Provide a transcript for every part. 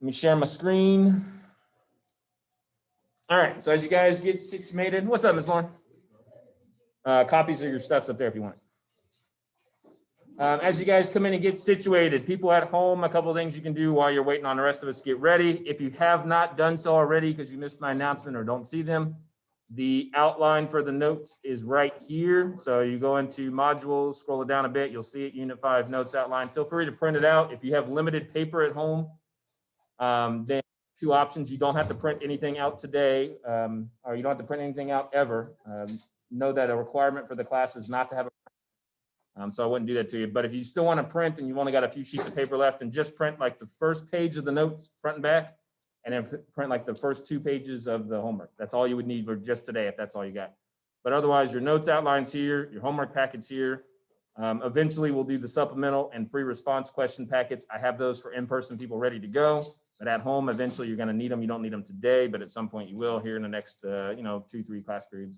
Let me share my screen. All right, so as you guys get situated, what's up, Ms. Lauren? Copies of your stuff's up there if you want it. As you guys come in and get situated, people at home, a couple of things you can do while you're waiting on the rest of us to get ready. If you have not done so already because you missed my announcement or don't see them, the outline for the notes is right here. So you go into modules, scroll it down a bit, you'll see it, Unit 5 notes outline. Feel free to print it out. If you have limited paper at home, then two options. You don't have to print anything out today, or you don't have to print anything out ever. Know that a requirement for the class is not to have a so I wouldn't do that to you. But if you still want to print and you've only got a few sheets of paper left, and just print like the first page of the notes front and back, and then print like the first 2 pages of the homework. That's all you would need for just today if that's all you got. But otherwise, your notes outlines here, your homework packets here. Eventually, we'll do the supplemental and free response question packets. I have those for in-person people ready to go. But at home, eventually, you're going to need them. You don't need them today, but at some point you will here in the next 2-3 class periods.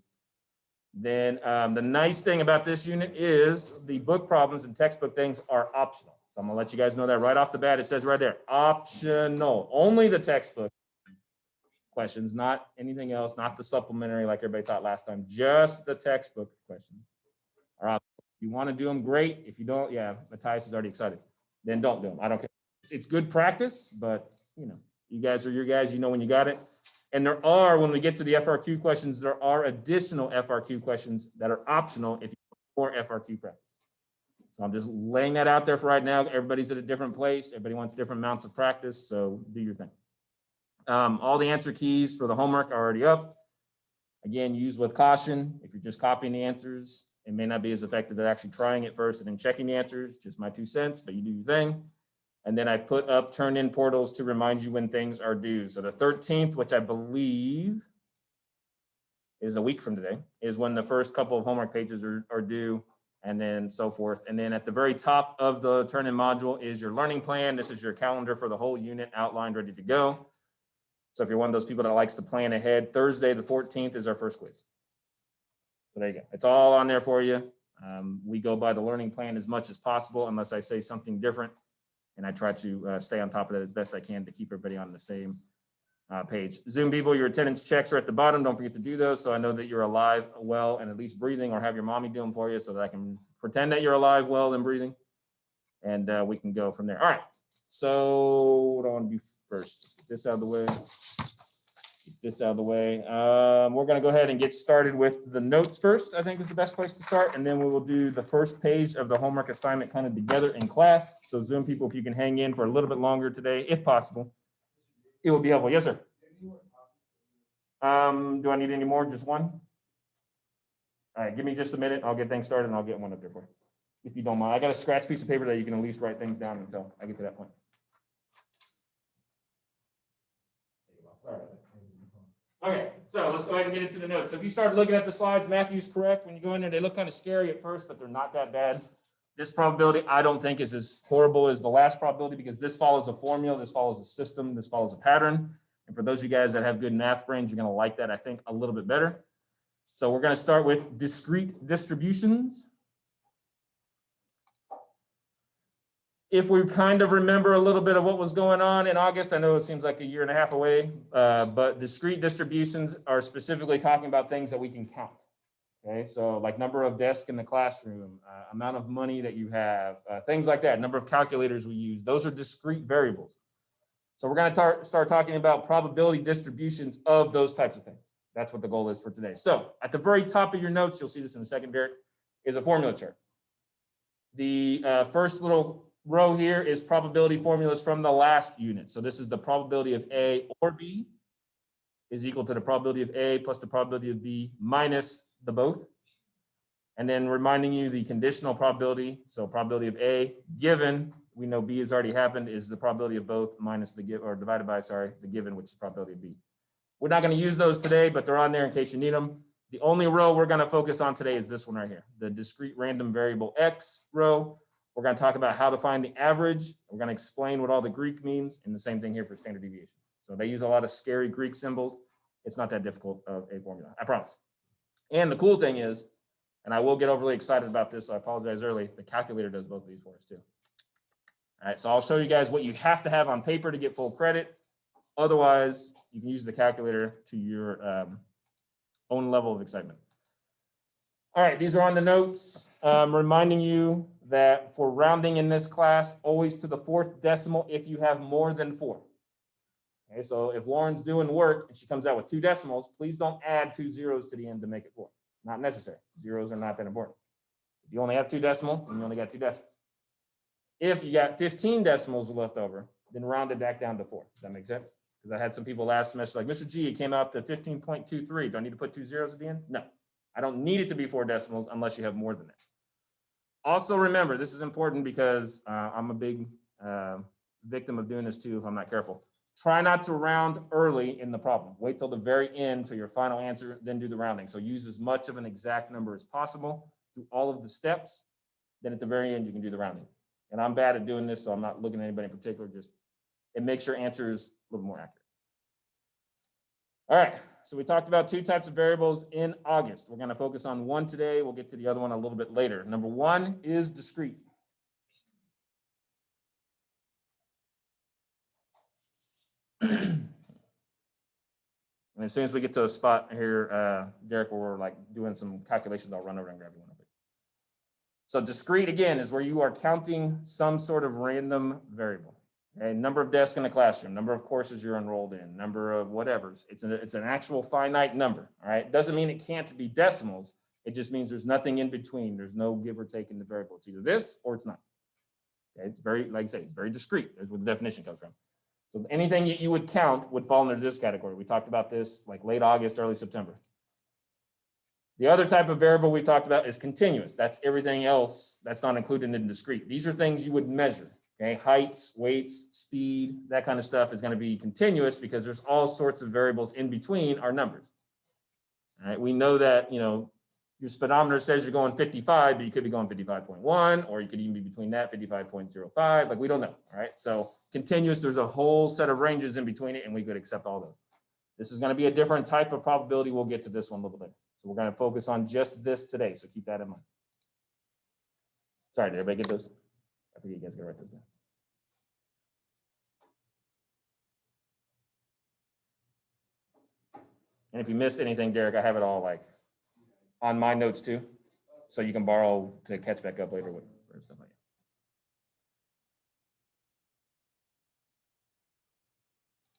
Then the nice thing about this unit is the book problems and textbook things are optional. So I'm gonna let you guys know that right off the bat. It says right there, optional. Only the textbook questions, not anything else, not the supplementary like everybody thought last time. Just the textbook questions are optional. If you want to do them, great. If you don't, yeah, Matthias is already excited. Then don't do them. I don't care. It's good practice, but you guys are your guys. You know when you got it. And there are, when we get to the FRQ questions, there are additional FRQ questions that are optional if you want more FRQ practice. So I'm just laying that out there for right now. Everybody's at a different place. Everybody wants different amounts of practice, so do your thing. All the answer keys for the homework are already up. Again, use with caution. If you're just copying the answers, it may not be as effective as actually trying it first and then checking the answers. Just my 2 cents, but you do your thing. And then I put up turn-in portals to remind you when things are due. So the 13th, which I believe is a week from today, is when the first couple of homework pages are due, and then so forth. And then at the very top of the turn-in module is your learning plan. This is your calendar for the whole unit outlined, ready to go. So if you're one of those people that likes to plan ahead, Thursday the 14th is our first quiz. So there you go. It's all on there for you. We go by the learning plan as much as possible, unless I say something different. And I try to stay on top of that as best I can to keep everybody on the same page. Zoom people, your attendance checks are at the bottom. Don't forget to do those so I know that you're alive, well, and at least breathing, or have your mommy do them for you so that I can pretend that you're alive, well, and breathing. And we can go from there. All right. So what do I want to do first? Get this out of the way. Get this out of the way. We're going to go ahead and get started with the notes first, I think is the best place to start. And then we will do the first page of the homework assignment kind of together in class. So Zoom people, if you can hang in for a little bit longer today, if possible, it will be helpful. Yes, sir. Do I need any more? Just one? All right, give me just a minute. I'll get things started and I'll get one up there for you, if you don't mind. I got a scratch piece of paper that you can at least write things down until I get to that point. Sorry. Okay, so let's go ahead and get into the notes. So if you start looking at the slides, Matthew's correct. When you go in there, they look kind of scary at first, but they're not that bad. This probability, I don't think, is as horrible as the last probability because this follows a formula, this follows a system, this follows a pattern. And for those of you guys that have good math brains, you're going to like that, I think, a little bit better. So we're going to start with discrete distributions. If we kind of remember a little bit of what was going on in August, I know it seems like a year and a half away, but discrete distributions are specifically talking about things that we can count. Okay, so like number of desks in the classroom, amount of money that you have, things like that, number of calculators we use, those are discrete variables. So we're going to start talking about probability distributions of those types of things. That's what the goal is for today. So at the very top of your notes, you'll see this in a second, Derek, is a formula chart. The first little row here is probability formulas from the last unit. So this is the probability of A or B is equal to the probability of A plus the probability of B minus the both. And then reminding you the conditional probability. So probability of A given, we know B has already happened, is the probability of both minus the give, or divided by, sorry, the given, which is probability of B. We're not going to use those today, but they're on there in case you need them. The only row we're going to focus on today is this one right here, the discrete random variable X row. We're going to talk about how to find the average. We're going to explain what all the Greek means, and the same thing here for standard deviation. So they use a lot of scary Greek symbols. It's not that difficult of a formula, I promise. And the cool thing is, and I will get overly excited about this, so I apologize early, the calculator does both of these for us too. All right, so I'll show you guys what you have to have on paper to get full credit. Otherwise, you can use the calculator to your own level of excitement. All right, these are on the notes. Reminding you that for rounding in this class, always to the 4th decimal if you have more than 4. Okay, so if Lauren's doing work and she comes out with 2 decimals, please don't add 2 zeros to the end to make it 4. Not necessary. Zeros are not that important. If you only have 2 decimals, then you only got 2 decimals. If you got 15 decimals left over, then round it back down to 4. Does that make sense? Because I had some people last semester like, Mr. G, it came out to 15.23. Do I need to put 2 zeros at the end? No, I don't need it to be 4 decimals unless you have more than that. Also remember, this is important because I'm a big victim of doing this too if I'm not careful. Try not to round early in the problem. Wait till the very end to your final answer, then do the rounding. So use as much of an exact number as possible through all of the steps. Then at the very end, you can do the rounding. And I'm bad at doing this, so I'm not looking at anybody in particular. Just it makes your answers a little more accurate. All right, so we talked about 2 types of variables in August. We're going to focus on one today. We'll get to the other one a little bit later. Number 1 is discrete. And as soon as we get to a spot here, Derek, where we're like doing some calculations, I'll run over and grab you one of it. So discrete, again, is where you are counting some sort of random variable. Okay? Number of desks in a classroom, number of courses you're enrolled in, number of whatever. It's an actual finite number, all right? Doesn't mean it can't be decimals. It just means there's nothing in between. There's no give or take in the variable. It's either this or it's not. Okay? It's very, like I say, it's very discrete. That's where the definition comes from. So anything you would count would fall under this category. We talked about this like late August, early September. The other type of variable we talked about is continuous. That's everything else that's not included in discrete. These are things you would measure. Okay, heights, weights, speed, that kind of stuff is going to be continuous because there's all sorts of variables in between our numbers. All right, we know that, you know, your speedometer says you're going 55, but you could be going 55.1, or you could even be between that 55.05. Like we don't know. All right, so continuous, there's a whole set of ranges in between it, and we could accept all those. This is going to be a different type of probability. We'll get to this one a little bit later. So we're going to focus on just this today. So keep that in mind. Sorry, did everybody get those? I forget you guys got to write those down. And if you missed anything, Derek, I have it all like on my notes too. So you can borrow to catch back up later with stuff like that.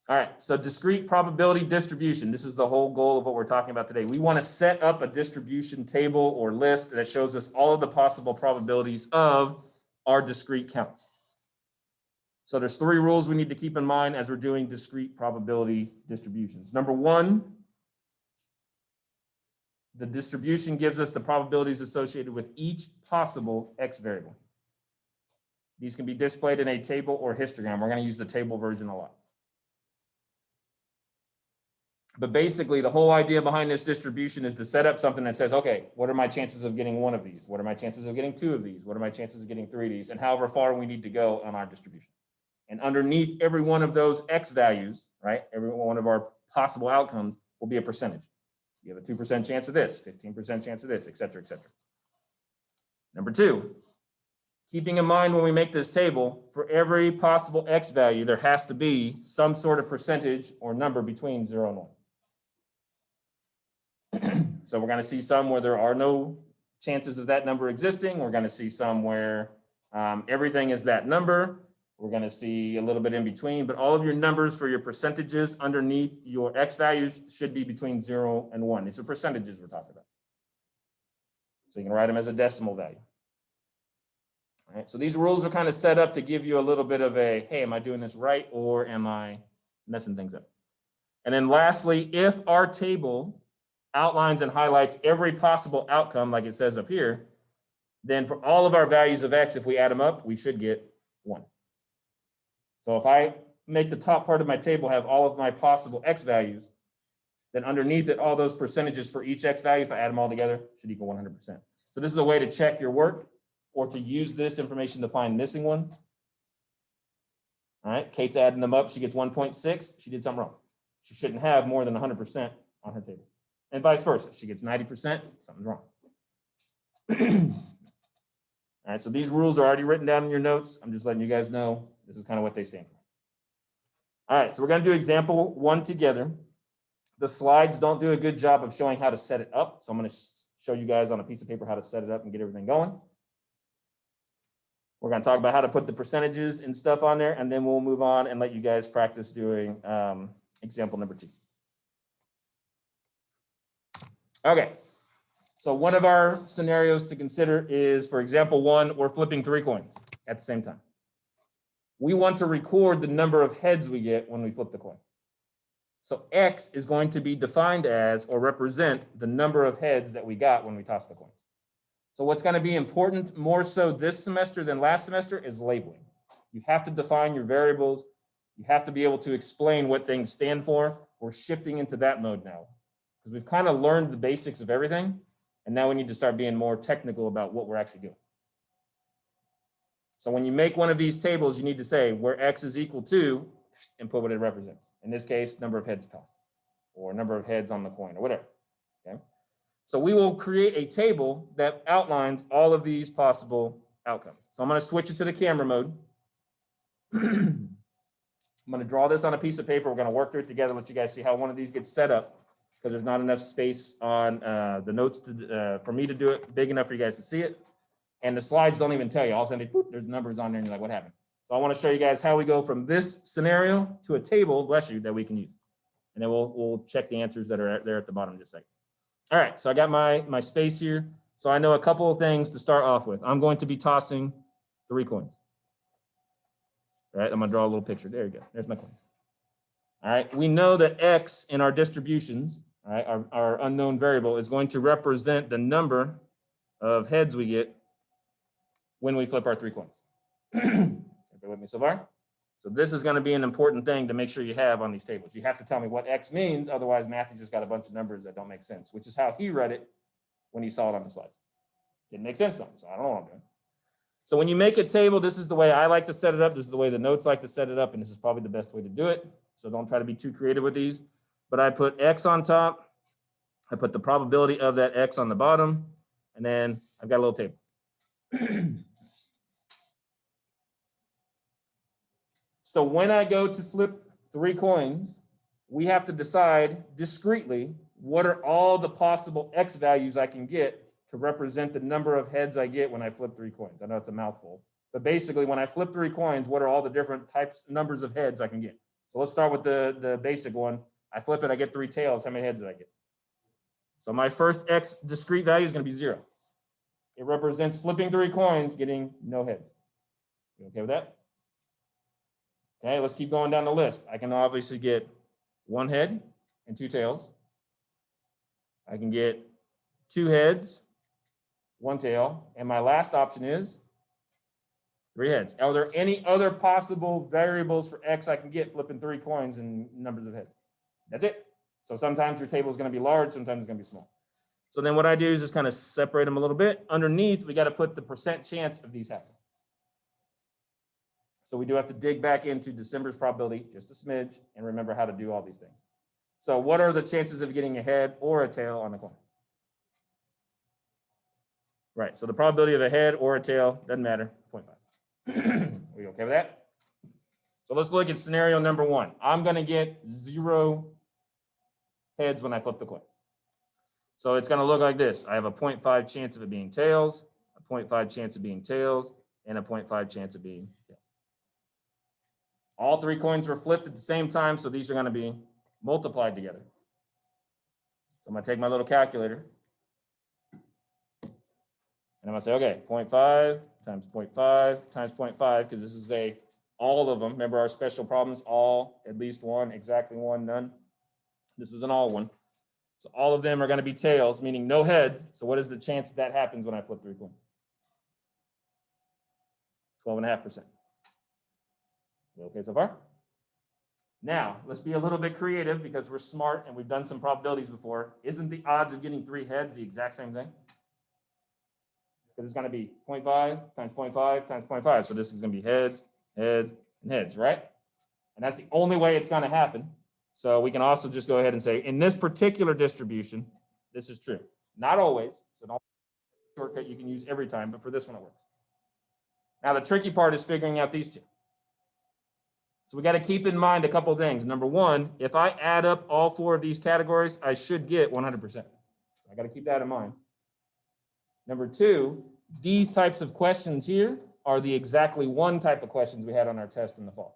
All right, so discrete probability distribution. This is the whole goal of what we're talking about today. We want to set up a distribution table or list that shows us all of the possible probabilities of our discrete counts. So there's 3 rules we need to keep in mind as we're doing discrete probability distributions. Number 1, the distribution gives us the probabilities associated with each possible X variable. These can be displayed in a table or histogram. We're going to use the table version a lot. But basically, the whole idea behind this distribution is to set up something that says, okay, what are my chances of getting 1 of these? What are my chances of getting 2 of these? What are my chances of getting 3 of these? And however far we need to go on our distribution. And underneath every one of those X values, right, every one of our possible outcomes will be a percentage. You have a 2% chance of this, 15% chance of this, et cetera, et cetera. Number 2, keeping in mind when we make this table, for every possible X value, there has to be some sort of percentage or number between 0 and 1. So we're going to see some where there are no chances of that number existing. We're going to see some where everything is that number. We're going to see a little bit in between, but all of your numbers for your percentages underneath your X values should be between 0 and 1. These are percentages we're talking about. So you can write them as a decimal value. All right, so these rules are kind of set up to give you a little bit of a, hey, am I doing this right or am I messing things up? And then lastly, if our table outlines and highlights every possible outcome, like it says up here, then for all of our values of X, if we add them up, we should get 1. So if I make the top part of my table have all of my possible X values, then underneath it, all those percentages for each X value, if I add them all together, should equal 100%. So this is a way to check your work or to use this information to find missing ones. All right, Kate's adding them up. She gets 1.6. She did something wrong. She shouldn't have more than 100% on her table. And vice versa. She gets 90%, something's wrong. All All right, so these rules are already written down in your notes. I'm just letting you guys know this is kind of what they stand for. All right, so we're going to do example 1 together. The slides don't do a good job of showing how to set it up, so I'm going to show you guys on a piece of paper how to set it up and get everything going. We're going to talk about how to put the percentages and stuff on there, and then we'll move on and let you guys practice doing example number 2. Okay, so one of our scenarios to consider is, for example 1, we're flipping 3 coins at the same time. We want to record the number of heads we get when we flip the coin. So X is going to be defined as, or represent, the number of heads that we got when we toss the coins. So what's going to be important more so this semester than last semester is labeling. You have to define your variables. You have to be able to explain what things stand for. We're shifting into that mode now because we've kind of learned the basics of everything. And now we need to start being more technical about what we're actually doing. So when you make one of these tables, you need to say where X is equal to and put what it represents. In this case, number of heads tossed or number of heads on the coin or whatever. Okay. So we will create a table that outlines all of these possible outcomes. So I'm going to switch it to the camera mode. I'm going to draw this on a piece of paper. We're going to work through it together, let you guys see how one of these gets set up because there's not enough space on the notes for me to do it big enough for you guys to see it. And the slides don't even tell you. All of a sudden, there's numbers on there and you're like, what happened? So I want to show you guys how we go from this scenario to a table, bless you, that we can use. And then we'll check the answers that are there at the bottom in just a second. All right, so I got my space here. So I know a couple of things to start off with. I'm going to be tossing 3 coins. All right, I'm going to draw a little picture. There you go. There's my coins. All right, we know that X in our distributions, all right, our unknown variable is going to represent the number of heads we get when we flip our 3 coins. Bear with me so far. So this is going to be an important thing to make sure you have on these tables. You have to tell me what X means. Otherwise, Matthew just got a bunch of numbers that don't make sense, which is how he read it when he saw it on the slides. Didn't make sense to him, so I don't know what I'm doing. So when you make a table, this is the way I like to set it up. This is the way the notes like to set it up, and this is probably the best way to do it. So don't try to be too creative with these. But I put X on top. I put the probability of that X on the bottom, and then I've got a little table. So when I go to flip 3 coins, we have to decide discretely what are all the possible X values I can get to represent the number of heads I get when I flip 3 coins. I know it's a mouthful, but basically when I flip 3 coins, what are all the different numbers of heads I can get? So let's start with the basic one. I flip it, I get 3 tails. How many heads did I get? So my first X discrete value is going to be 0. It represents flipping 3 coins, getting no heads. You okay with that? Okay, let's keep going down the list. I can obviously get 1 head and 2 tails. I can get 2 heads, 1 tail, and my last option is 3 heads. Are there any other possible variables for X I can get flipping 3 coins and numbers of heads? That's it. So sometimes your table is going to be large, sometimes it's going to be small. So then what I do is just kind of separate them a little bit. Underneath, we got to put the percent chance of these happening. So we do have to dig back into December's probability, just a smidge, and remember how to do all these things. So what are the chances of getting a head or a tail on the coin? Right, so the probability of a head or a tail, doesn't matter, 0.5. Are you okay with that? So let's look at scenario number 1. I'm going to get 0 heads when I flip the coin. So it's going to look like this. I have a 0.5 chance of it being tails, a 0.5 chance of being tails, and a 0.5 chance of being tails. All 3 coins were flipped at the same time, so these are going to be multiplied together. So I'm going to take my little calculator, and I'm going to say, okay, 0.5 times 0.5 times 0.5, because this is all of them. Remember our special problems, all, at least 1, exactly 1, none. This is an all one. So all of them are going to be tails, meaning no heads. So what is the chance that happens when I flip 3 coins? 12.5%. Okay so far? Now, let's be a little bit creative because we're smart and we've done some probabilities before. Isn't the odds of getting 3 heads the exact same thing? Because it's going to be 0.5 times 0.5 times 0.5. So this is going to be heads, heads, and heads, right? And that's the only way it's going to happen. So we can also just go ahead and say, in this particular distribution, this is true. Not always. So don't shortcut you can use every time, but for this one it works. Now, the tricky part is figuring out these two. So we got to keep in mind a couple of things. Number one, if I add up all 4 of these categories, I should get 100%. I got to keep that in mind. Number 2, these types of questions here are the exactly 1 type of questions we had on our test in the fall.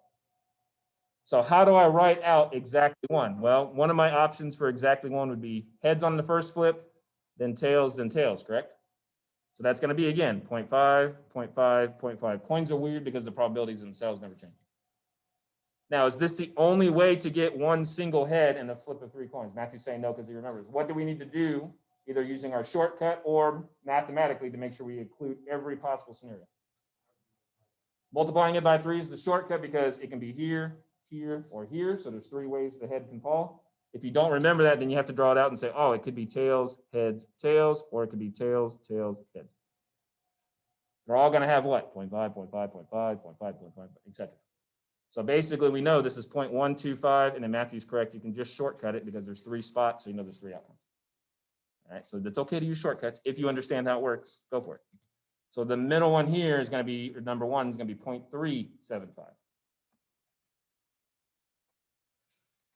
So how do I write out exactly 1? Well, one of my options for exactly 1 would be heads on the first flip, then tails, correct? So that's going to be, again, 0.5, 0.5, 0.5. Coins are weird because the probabilities themselves never change. Now, is this the only way to get 1 single head and a flip of 3 coins? Matthew's saying no because he remembers. What do we need to do, either using our shortcut or mathematically, to make sure we include every possible scenario? Multiplying it by 3 is the shortcut because it can be here, here, or here. So there's 3 ways the head can fall. If you don't remember that, then you have to draw it out and say, oh, it could be tails, heads, tails, or it could be tails, tails, heads. They're all going to have what? 0.5, 0.5, 0.5, 0.5, 0.5, etc. So basically, we know this is 0.125, and then Matthew's correct. You can just shortcut it because there's 3 spots, so you know there's 3 outcomes. All right, so it's okay to use shortcuts. If you understand how it works, go for it. So the middle one here is going to be, number 1 is going to be 0.375.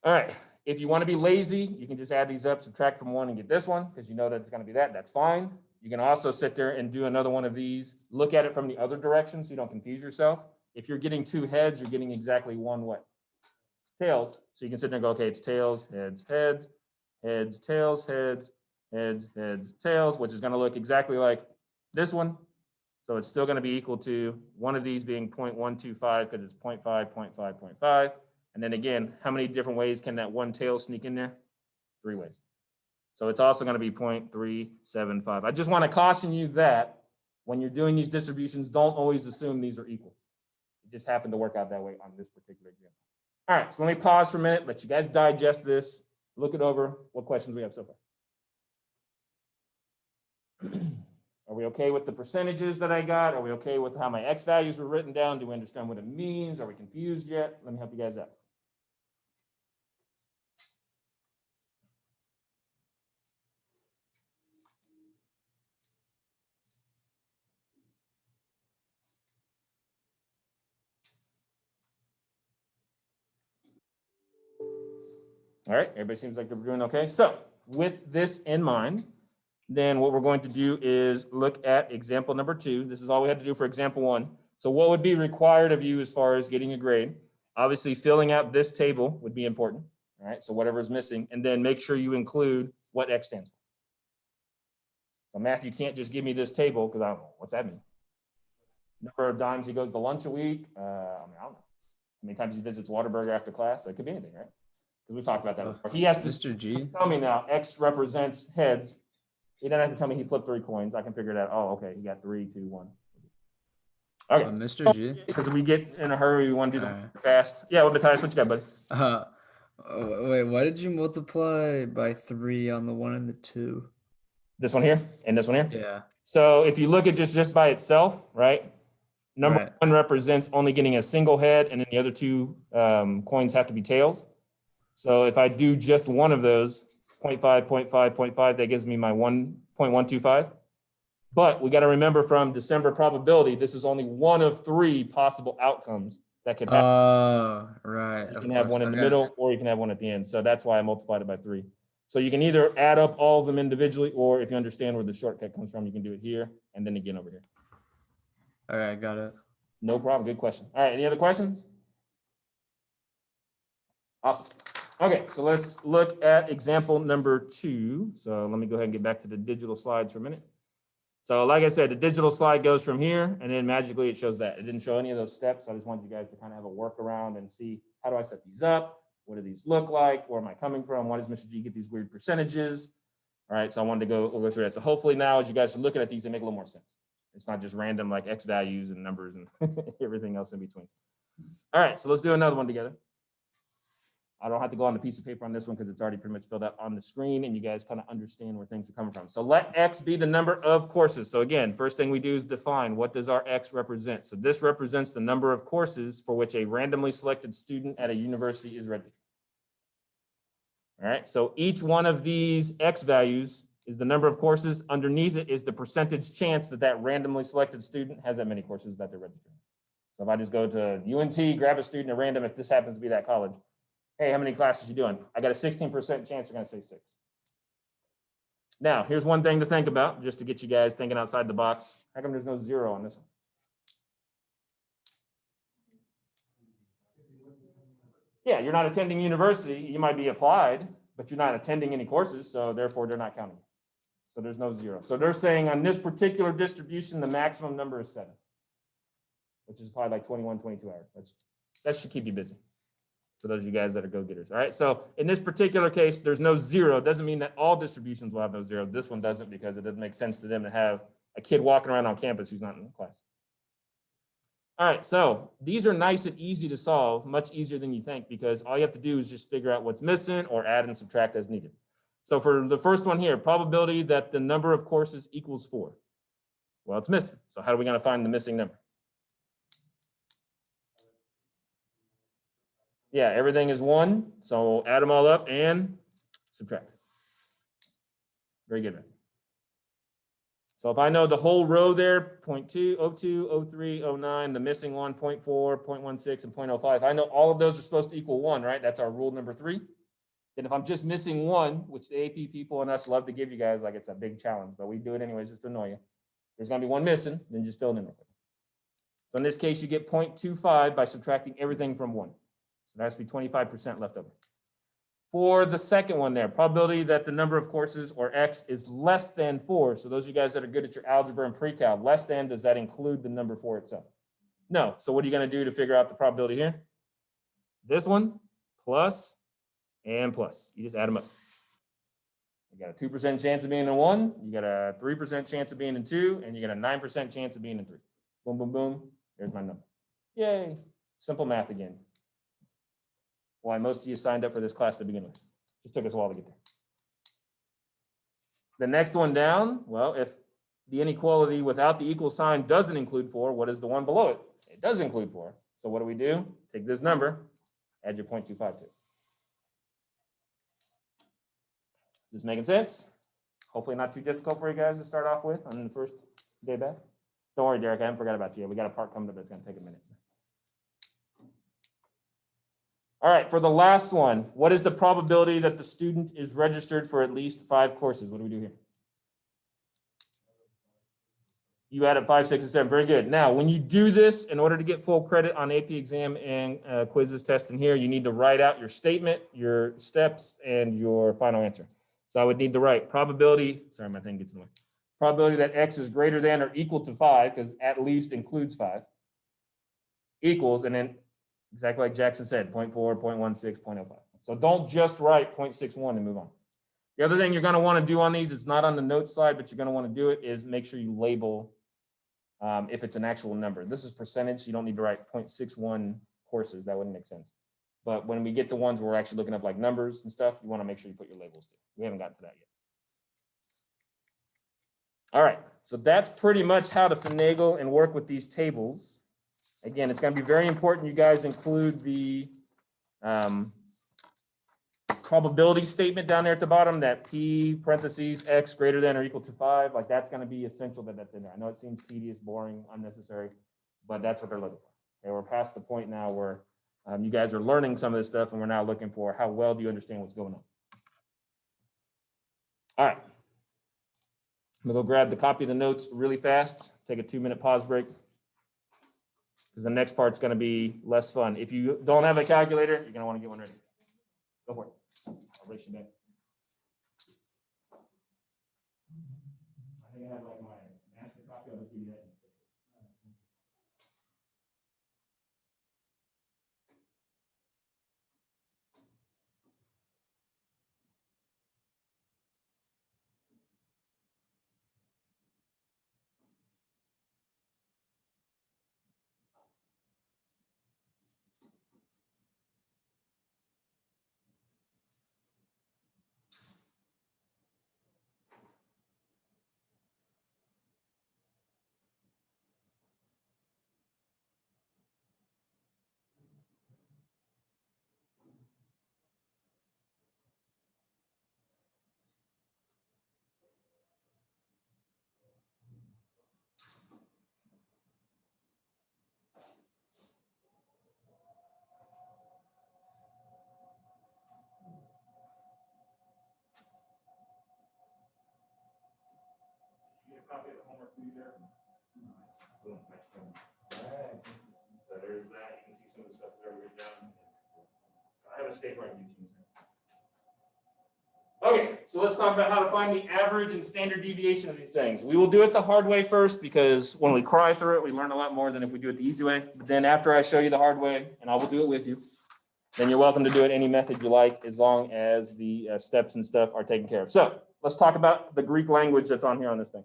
All right, if you want to be lazy, you can just add these up, subtract from 1, and get this one, because you know that it's going to be that. That's fine. You can also sit there and do another one of these. Look at it from the other direction so you don't confuse yourself. If you're getting 2 heads, you're getting exactly 1 what? Tails. So you can sit there and go, okay, it's tails, heads, heads, heads, tails, heads, heads, heads, tails, which is going to look exactly like this one. So it's still going to be equal to one of these being 0.125 because it's 0.5, 0.5, 0.5. And then again, how many different ways can that 1 tail sneak in there? 3 ways. So it's also going to be 0.375. I just want to caution you that when you're doing these distributions, don't always assume these are equal. It just happened to work out that way on this particular example. All right, so let me pause for a minute, let you guys digest this, look it over, what questions we have so far. Are we okay with the percentages that I got? Are we okay with how my X values were written down? Do we understand what it means? Are we confused yet? Let me help you guys out. All right, everybody seems like they're doing okay. So with this in mind, then what we're going to do is look at example number 2. This is all we had to do for example 1. So what would be required of you as far as getting a grade? Obviously, filling out this table would be important. All right, so whatever is missing, and then make sure you include what X stands for. So Matthew can't just give me this table because I don't know, what's that mean? Number of times he goes to lunch a week. I don't know. How many times he visits Whataburger after class? It could be anything, right? Because we talked about that before. He has to Mr. G. tell me now, X represents heads. He doesn't have to tell me he flipped 3 coins. I can figure it out. Oh, okay, he got 3, 2, 1. Okay. Mr. G. Because we get in a hurry, we want to do the fast. Yeah, well, Matthias, what you got, buddy? Wait, why did you multiply by 3 on the 1 and the 2? This one here and this one here? Yeah. So if you look at just by itself, right? Number 1 represents only getting a single head, and then the other 2 coins have to be tails. So if I do just one of those, 0.5, 0.5, 0.5, that gives me my 1.125. But we got to remember from December probability, this is only one of 3 possible outcomes that could happen. Right. You can have one in the middle, or you can have one at the end. So that's why I multiplied it by 3. So you can either add up all of them individually, or if you understand where the shortcut comes from, you can do it here and then again over here. All right, got it. No problem. Good question. All right, any other questions? Awesome. Okay, so let's look at example number 2. So let me go ahead and get back to the digital slides for a minute. So like I said, the digital slide goes from here, and then magically it shows that. It didn't show any of those steps. I just wanted you guys to kind of have a workaround and see, how do I set these up? What do these look like? Where am I coming from? Why does Mr. G get these weird percentages? All right, so I wanted to we'll go through that. So hopefully now, as you guys are looking at these, they make a little more sense. It's not just random like X values and numbers and everything else in between. All right, so let's do another one together. I don't have to go on the piece of paper on this one because it's already pretty much filled out on the screen, and you guys kind of understand where things are coming from. So let X be the number of courses. So again, first thing we do is define, what does our X represent? So this represents the number of courses for which a randomly selected student at a university is registered. All right, so each one of these X values is the number of courses. Underneath it is the percentage chance that that randomly selected student has that many courses that they're registering. So if I just go to UNT, grab a student at random, if this happens to be that college, hey, how many classes you doing? I got a 16% chance you're going to say 6. Now, here's one thing to think about, just to get you guys thinking outside the box. How come there's no 0 on this one? Yeah, you're not attending university. You might be applied, but you're not attending any courses, so therefore they're not counting. So there's no 0. So they're saying on this particular distribution, the maximum number is 7, which is probably like 21, 22 hours. That should keep you busy. For those of you guys that are go-getters. All right. So in this particular case, there's no 0. Doesn't mean that all distributions will have no 0. This one doesn't, because it doesn't make sense to them to have a kid walking around on campus who's not in the class. All right. So these are nice and easy to solve, much easier than you think, because all you have to do is just figure out what's missing or add and subtract as needed. So for the first one here, probability that the number of courses equals 4. Well, it's missing. So how are we going to find the missing number? Yeah, everything is 1. So add them all up and subtract. Very good. So if I know the whole row there, 0.2, 0.2, 0.3, 0.9, the missing one, 0.4, 0.16, and 0.05, I know all of those are supposed to equal 1, right? That's our rule number 3. Then if I'm just missing 1, which the AP people and us love to give you guys like it's a big challenge, but we do it anyways just to annoy you. There's going to be 1 missing, then just fill it in real quick. So in this case, you get 0.25 by subtracting everything from 1. So that has to be 25% left over. For the second one there, probability that the number of courses, or X, is less than 4. So those of you guys that are good at your algebra and pre-cal, less than, does that include the number 4 itself? No. So what are you going to do to figure out the probability here? This one, plus, and plus. You just add them up. You got a 2% chance of being in 1. You got a 3% chance of being in 2. And you got a 9% chance of being in 3. Boom, boom, boom. There's my number. Yay. Simple math again. Why most of you signed up for this class to begin with. Just took us a while to get there. The next one down, well, if the inequality without the equal sign doesn't include 4, what is the one below it? It does include 4. So what do? Take this number, add your 0.25 to it. Is this making sense? Hopefully not too difficult for you guys to start off with on the first day back. Don't worry, Derek, I haven't forgot about you. We got a part coming up that's going to take a minute. All right, for the last one, what is the probability that the student is registered for at least 5 courses? What do we do here? You added 5, 6, and 7. Very good. Now, when you do this, in order to get full credit on AP exam and quizzes test in here, you need to write out your statement, your steps, and your final answer. So I would need to write probability. Sorry, my thing gets in the way. Probability that X is greater than or equal to 5, because at least includes 5, equals, and then exactly like Jackson said, 0.4, 0.16, 0.05. So don't just write 0.61 and move on. The other thing you're going to want to do on these, it's not on the notes slide, but you're going to want to do it, is make sure you label if it's an actual number. This is percentage. You don't need to write 0.61 courses. That wouldn't make sense. But when we get to ones where we're actually looking up like numbers and stuff, you want to make sure you put your labels too. We haven't gotten to that yet. All right. So that's pretty much how to finagle and work with these tables. Again, it's going to be very important you guys include the probability statement down there at the bottom, that P parentheses X greater than or equal to 5. Like that's going to be essential that that's in there. I know it seems tedious, boring, unnecessary, but that's what they're looking for. Okay, we're past the point now where you guys are learning some of this stuff, and we're now looking for how well do you understand what's going on. All right. I'm going to go grab the copy of the notes really fast, take a 2-minute pause break, because the next part's going to be less fun. If you don't have a calculator, you're going to want to get one ready. Go for it. I'll race you back. I think I have like my master copy. I'll just give you that. So there's that. You can see some of the stuff there written down. I have a stapler I can use. Okay, so let's talk about how to find the average and standard deviation of these things. We will do it the hard way first because when we cry through it, we learn a lot more than if we do it the easy way. But then after I show you the hard way, and I will do it with you, then you're welcome to do it any method you like as long as the steps and stuff are taken care of. So let's talk about the Greek language that's on here on this thing.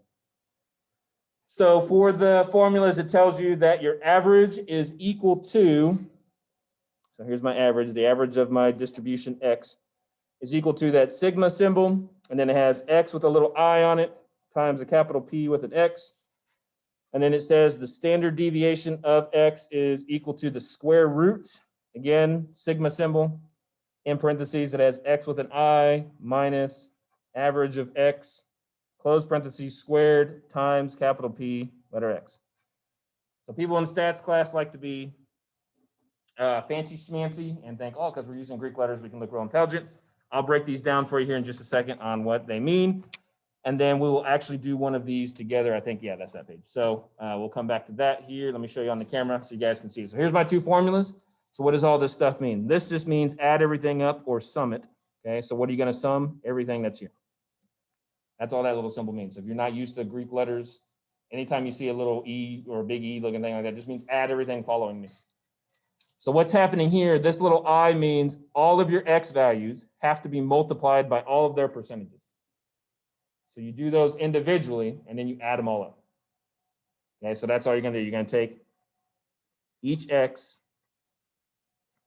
So for the formulas, it tells you that your average is equal to, so here's my average, the average of my distribution x is equal to that sigma symbol, and then it has x with a little I on it times a capital P with an x. And then it says the standard deviation of x is equal to the square root, again, sigma symbol, in parentheses, it has x with an I minus average of x, close parentheses, squared times capital P, letter x. So people in stats class like to be fancy schmancy and think, oh, because we're using Greek letters, we can look real intelligent. I'll break these down for you here in just a second on what they mean. And then we will actually do one of these together. I think, yeah, that's that page. So we'll come back to that here. Let me show you on the camera so you guys can see. So here's my two formulas. So what does all this stuff mean? This just means add everything up or sum it. Okay, so what are you going to sum? Everything that's here. That's all that little symbol means. If you're not used to Greek letters, anytime you see a little E or a big E looking thing like that, just means add everything following me. So what's happening here, this little I means all of your X values have to be multiplied by all of their percentages. So you do those individually and then you add them all up. Okay, so that's all you're going to do. You're going to take each X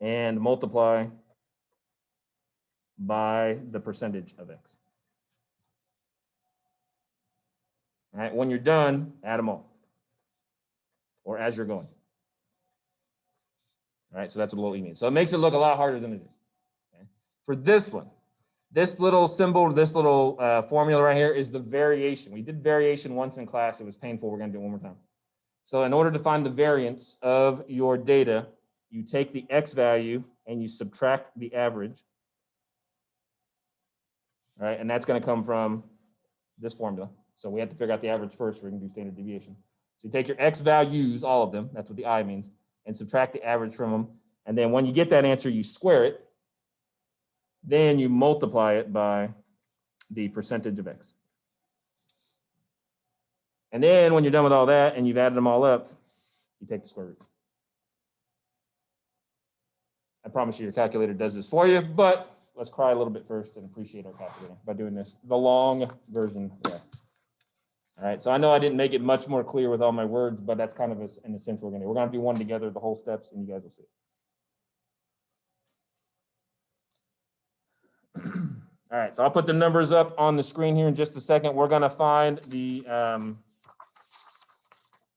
and multiply by the percentage of X. All right, when you're done, add them all, or as you're going. All right, so that's what little E means. So it makes it look a lot harder than it is. Okay? For this one, this little symbol, this little formula right here is the variation. We did variation once in class. It was painful. We're going to do it one more time. So in order to find the variance of your data, you take the X value and you subtract the average. All right, and that's going to come from this formula. So we have to figure out the average first so we can do standard deviation. So you take your X values, all of them, that's what the I means, and subtract the average from them. And then when you get that answer, you square it. Then you multiply it by the percentage of X. And then when you're done with all that and you've added them all up, you take the square root. I promise you your calculator does this for you, but let's cry a little bit first and appreciate our calculator by doing this the long version way. All right, so I know I didn't make it much more clear with all my words, but that's kind of in the sense we're going to do. We're going to do one together, the whole steps, and you guys will see. All right, so I'll put the numbers up on the screen here in just a second. We're going to find the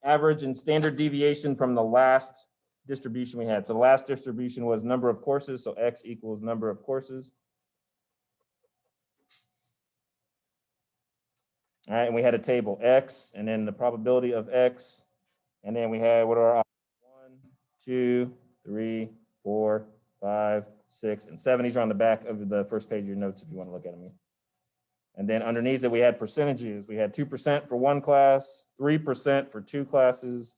average and standard deviation from the last distribution we had. So the last distribution was number of courses, so X equals number of courses. All right, and we had a table X, and then the probability of X, and then we had what are our 1, 2, 3, 4, 5, 6, and 7. These are on the back of the first page of your notes if you want to look at them. And then underneath it, we had percentages. We had 2% for one class, 3% for two classes,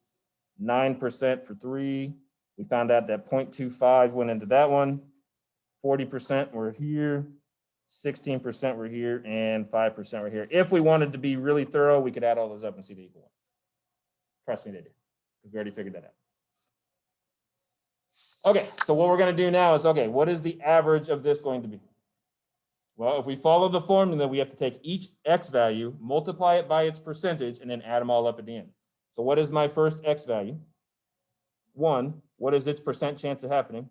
9% for three. We found out that 0.25 went into that one. 40% were here, 16% were here, and 5% were here. If we wanted to be really thorough, we could add all those up and see the equal one. Trust me, they did, because we already figured that out. Okay, so what we're going to do now is, okay, what is the average of this going to be? Well, if we follow the formula, we have to take each X value, multiply it by its percentage, and then add them all up at the end. So what is my first X value? 1. What is its percent chance of happening?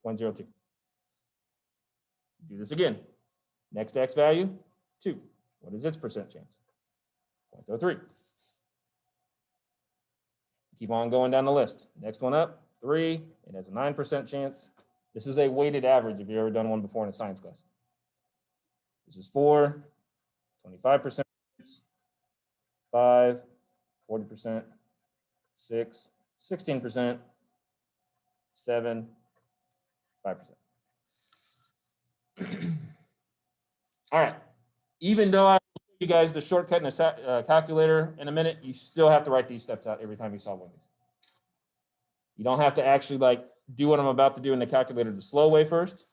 0.02. Do this again. Next X value, 2. What is its percent chance? 0.03. Keep on going down the list. Next one up, 3. It has a 9% chance. This is a weighted average if you've ever done one before in a science class. This is 4, 25%, 5, 40%, 6, 16%, 7, 5%. All right. Even though I show you guys the shortcut in a calculator in a minute. You still have to write these steps out every time you solve one of these. You don't have to actually like do what I'm about to do in the calculator the slow way first,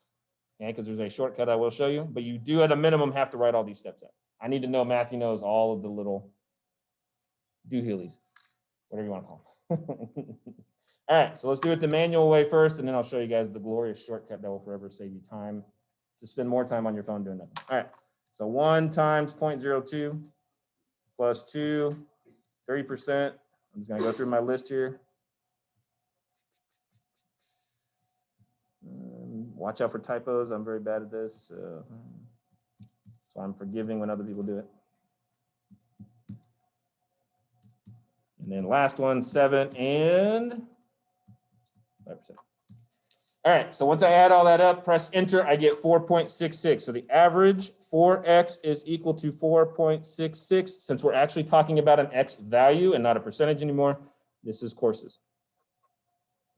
okay? Because there's a shortcut I will show you, but you do at a minimum have to write all these steps out. I need to know Matthew knows all of the little doohillies, whatever you want to call them. All right, so let's do it the manual way first, and then I'll show you guys the glorious shortcut that will forever save you time to spend more time on your phone doing nothing. All right, so 1 times 0.02 plus 2, 30%. I'm just gonna go through my list here. Watch out for typos. I'm very bad at this. So I'm forgiving when other people do it. And then last one, 7 and 5%. All right, so once I add all that up, press enter, I get 4.66. So the average for X is equal to 4.66. Since we're actually talking about an X value and not a percentage anymore, this is courses.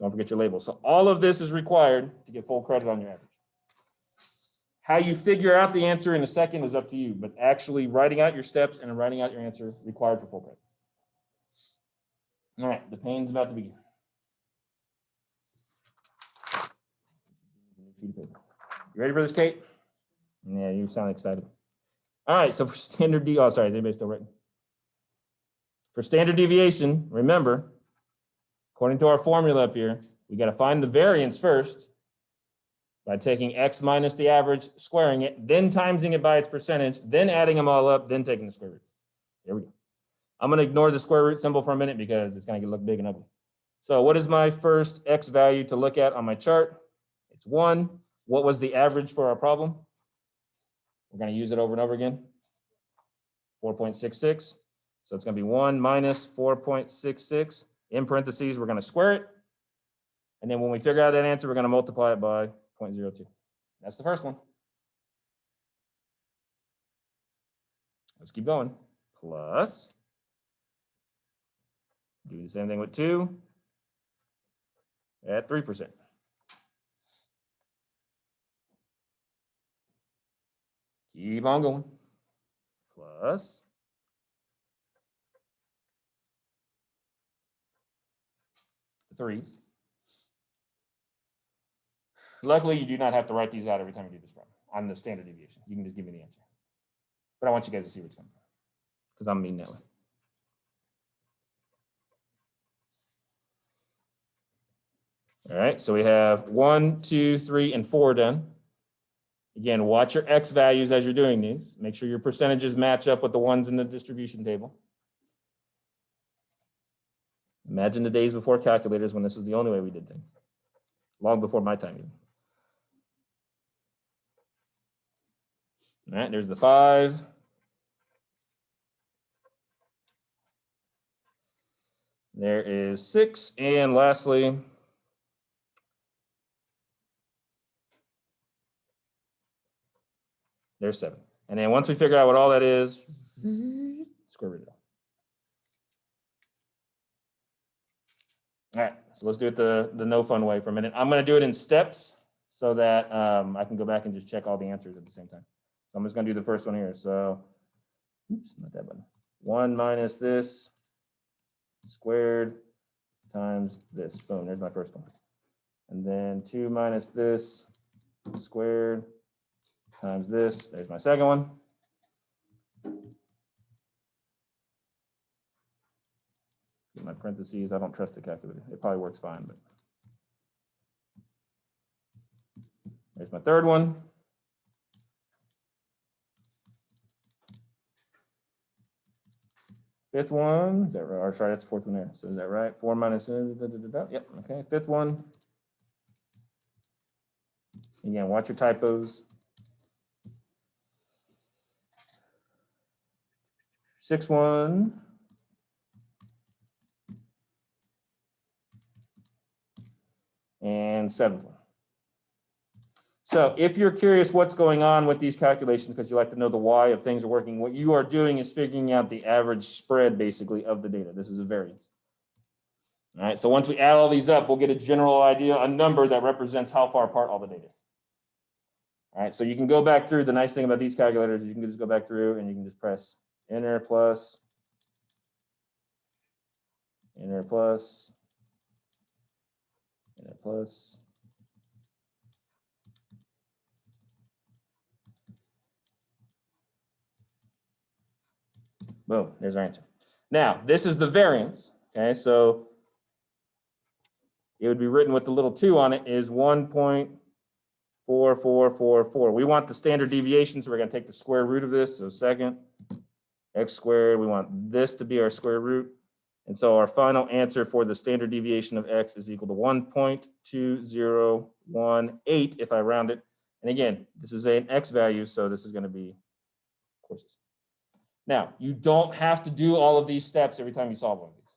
Don't forget your labels. So all of this is required to get full credit on your average. How you figure out the answer in a second is up to you, but actually writing out your steps and writing out your answer required for full credit. All right, the pain's about to begin. You ready for this, Kate? Yeah, you sound excited. All right, so for standard oh, sorry, is anybody still writing? For standard deviation, remember, according to our formula up here, we got to find the variance first by taking X minus the average, squaring it, then timesing it by its percentage, then adding them all up, then taking the square root. Here we go. I'm going to ignore the square root symbol for a minute because it's going to look big and ugly. So what is my first X value to look at on my chart? It's 1. What was the average for our problem? We're going to use it over and over again. 4.66. So it's going to be 1 minus 4.66. In parentheses, we're going to square it. And then when we figure out that answer, we're going to multiply it by 0.02. That's the first one. Let's keep going. Plus, do the same thing with 2 at 3%. Keep on going. Plus the 3s. Luckily, you do not have to write these out every time you do this problem on the standard deviation. You can just give me the answer. But I want you guys to see what's coming from because I'm mean that way. All right, so we have 1, 2, 3, and 4 done. Again, watch your X values as you're doing these. Make sure your percentages match up with the ones in the distribution table. Imagine the days before calculators when this is the only way we did things. Long before my time even. All right, there's the 5. There is 6, and lastly, there's 7. And then once we figure out what all that is, square root it all. All right, so let's do it the no fun way for a minute. I'm going to do it in steps so that I can go back and just check all the answers at the same time. So I'm just going to do the first one here. So, oops, not that button. 1 minus this squared times this. Boom, there's my first one. And then 2 minus this squared times this. There's my second one. Get my parentheses. I don't trust the calculator. It probably works fine, but there's my third one. Fifth one, is that right? Or sorry, that's the fourth one there. So is that right? 4 minus, yep, okay. Fifth one. Again, watch your typos. Sixth one. And seventh one. So if you're curious what's going on with these calculations, because you like to know the why of things are working, what you are doing is figuring out the average spread, basically, of the data. This is a variance. All right, so once we add all these up, we'll get a general idea, a number that represents how far apart all the data is. All right, so you can go back through. The nice thing about these calculators is you can just go back through and you can just press enter plus, enter plus, enter plus. Boom, there's our answer. Now, this is the variance, okay? So it would be written with the little 2 on it is 1.4444. We want the standard deviation, so we're gonna take the square root of this. So second, x squared, we want this to be our square root. And so our final answer for the standard deviation of x is equal to 1.2018 if I round it. And again, this is an x value, so this is gonna be courses. Now, you don't have to do all of these steps every time you solve one of these.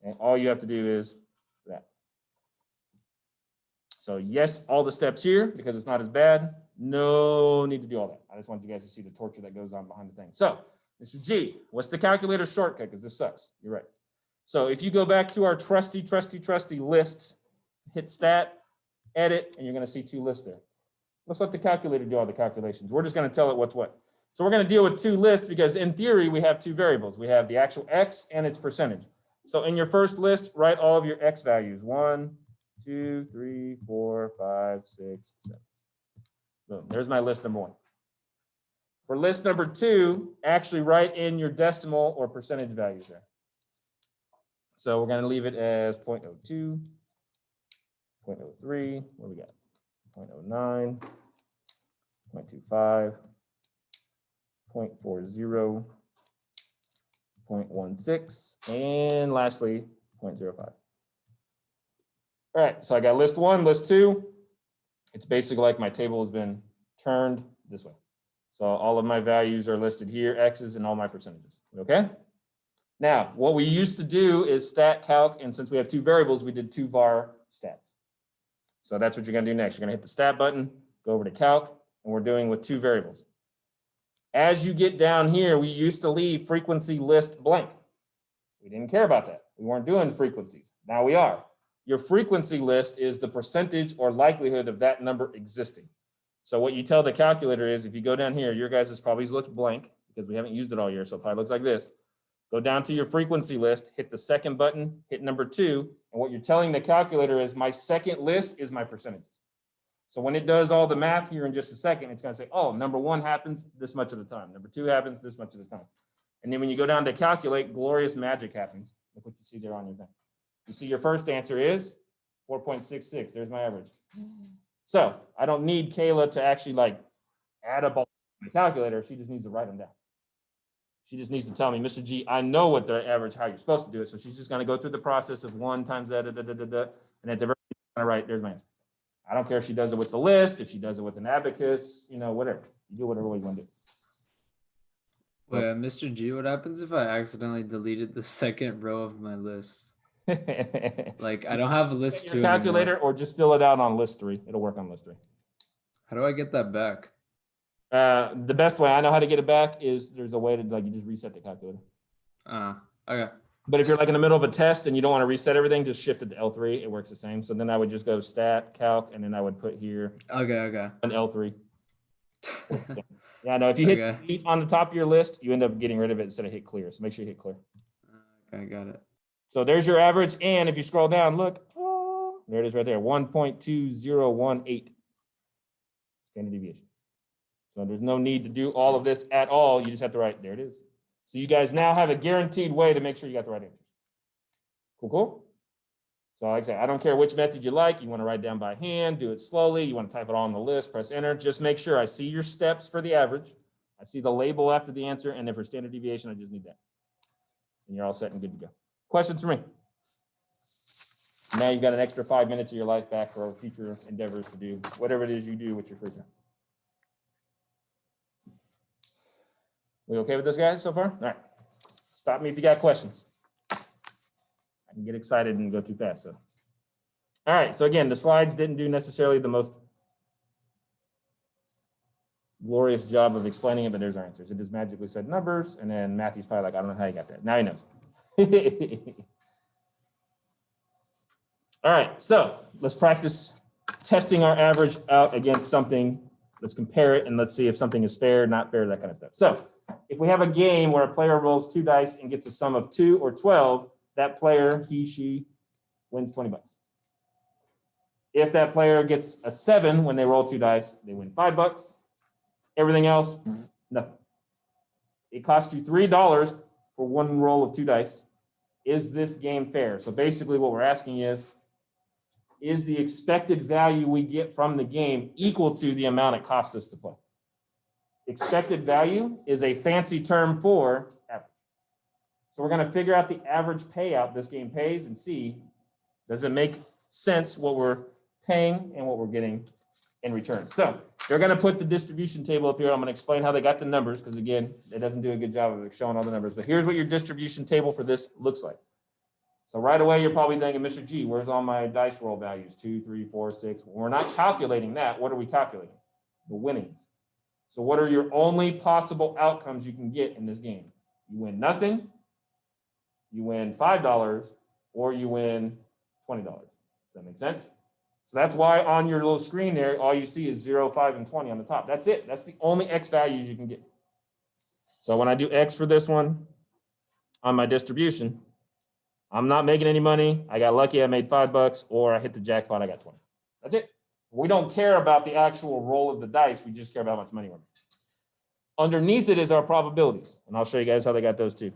And all you have to do is that. So yes, all the steps here, because it's not as bad. No need to do all that. I just want you guys to see the torture that goes on behind the thing. So, Mr. G, what's the calculator shortcut? Because this sucks. You're right. So if you go back to our trusty list, hit stat, edit, and you're going to see 2 lists there. Let's let the calculator do all the calculations. We're just going to tell it what's what. So we're going to deal with 2 lists because in theory, we have 2 variables. We have the actual x and its percentage. So in your first list, write all of your x values. 1, 2, 3, 4, 5, 6, 7. Boom. There's my list number 1. For list number 2, actually write in your decimal or percentage values there. So we're going to leave it as 0.02, 0.03, what do we got? 0.09, 0.25. 0.40, 0.16, and lastly, 0.05. All right, so I got list 1, list 2. It's basically like my table has been turned this way. So all of my values are listed here, x's, and all my percentages, okay? Now, what we used to do is stat calc, and since we have 2 variables, we did 2 var stats. So that's what you're gonna do next. You're gonna hit the stat button, go over to calc, and we're doing with 2 variables. As you get down here, we used to leave frequency list blank. We didn't care about that. We weren't doing frequencies. Now we are. Your frequency list is the percentage or likelihood of that number existing. So what you tell the calculator is if you go down here, your guys' probably looks blank because we haven't used it all year. So it probably looks like this. Go down to your frequency list, hit the second button, hit number 2. And what you're telling the calculator is my second list is my percentages. So when it does all the math here in just a second, it's going to say, oh, number 1 happens this much of the time. Number 2 happens this much of the time. And then when you go down to calculate, glorious magic happens. Look what you see there on your thing. You see your first answer is 4.66. There's my average. So I don't need Kayla to actually like add up all the calculator. She just needs to write them down. She just needs to tell me, Mr. G, I know what the average, how you're supposed to do it. So she's just going to go through the process of 1 times that, and at the very end, she's going to write, there's my answer. I don't care if she does it with the list, if she does it with an abacus, you know, whatever. You do whatever you want to do. Wait, Mr. G, what happens if I accidentally deleted the second row of my list? Like, I don't have a list 2 calculator anymore. or just fill it out on list 3. It'll work on list 3. How do I get that back? The best way I know how to get it back is there's a way to like you just reset the calculator. Okay. But if you're like in the middle of a test and you don't want to reset everything, just shift it to L3. It works the same. So then I would just go stat, calc, and then I would put here Okay. an L3. Yeah, no, if you hit delete on the top of your list, you end up getting rid of it instead of hit clear. So make sure you hit clear. Okay, got it. So there's your average. And if you scroll down, look, oh, there it is right there, 1.2018 standard deviation. So there's no need to do all of this at all. You just have to write, there it is. So you guys now have a guaranteed way to make sure you got the right answers. Cool. So like I say, I don't care which method you like. You want to write down by hand, do it slowly. You want to type it all on the list, press enter. Just make sure I see your steps for the average. I see the label after the answer. And then for standard deviation, I just need that. And you're all set and good to go. Questions for me? Now you've got an extra 5 minutes of your life back for future endeavors to do whatever it is you do with your free time. We okay with this, guys, so far? All right. Stop me if you got questions. I can get excited and go too fast. So, all right. So again, the slides didn't do necessarily the most glorious job of explaining it, but there's our answers. It just magically said numbers, and then Matthew's probably like, I don't know how you got that. Now he knows. All right. So let's practice testing our average out against something let's compare it and let's see if something is fair, not fair, that kind of stuff. So if we have a game where a player rolls 2 dice and gets a sum of 2 or 12, that player, he, she, wins 20 bucks. If that player gets a 7 when they roll 2 dice, they win 5 bucks. Everything else, nothing. It costs you $3 for one roll of 2 dice. Is this game fair? So basically what we're asking is the expected value we get from the game equal to the amount it costs us to play? Expected value is a fancy term for average. So we're going to figure out the average payout this game pays and see, does it make sense what we're paying and what we're getting in return? So they're going to put the distribution table up here. I'm going to explain how they got the numbers because, again, it doesn't do a good job of showing all the numbers. But here's what your distribution table for this looks like. So right away, you're probably thinking, Mr. G, where's all my dice roll values? 2, 3, 4, 6. We're not calculating that. What are we calculating? The winnings. So what are your only possible outcomes you can get in this game? You win nothing, you win $5, or you win $20. Does that make sense? So that's why on your little screen there, all you see is 0, 5, and 20 on the top. That's it. That's the only X values you can get. So when I do X for this one on my distribution, I'm not making any money. I got lucky, I made $5, or I hit the jackpot, I got 20. That's it. We don't care about the actual roll of the dice. We just care about how much money we're making. Underneath it is our probabilities, and I'll show you guys how they got those too.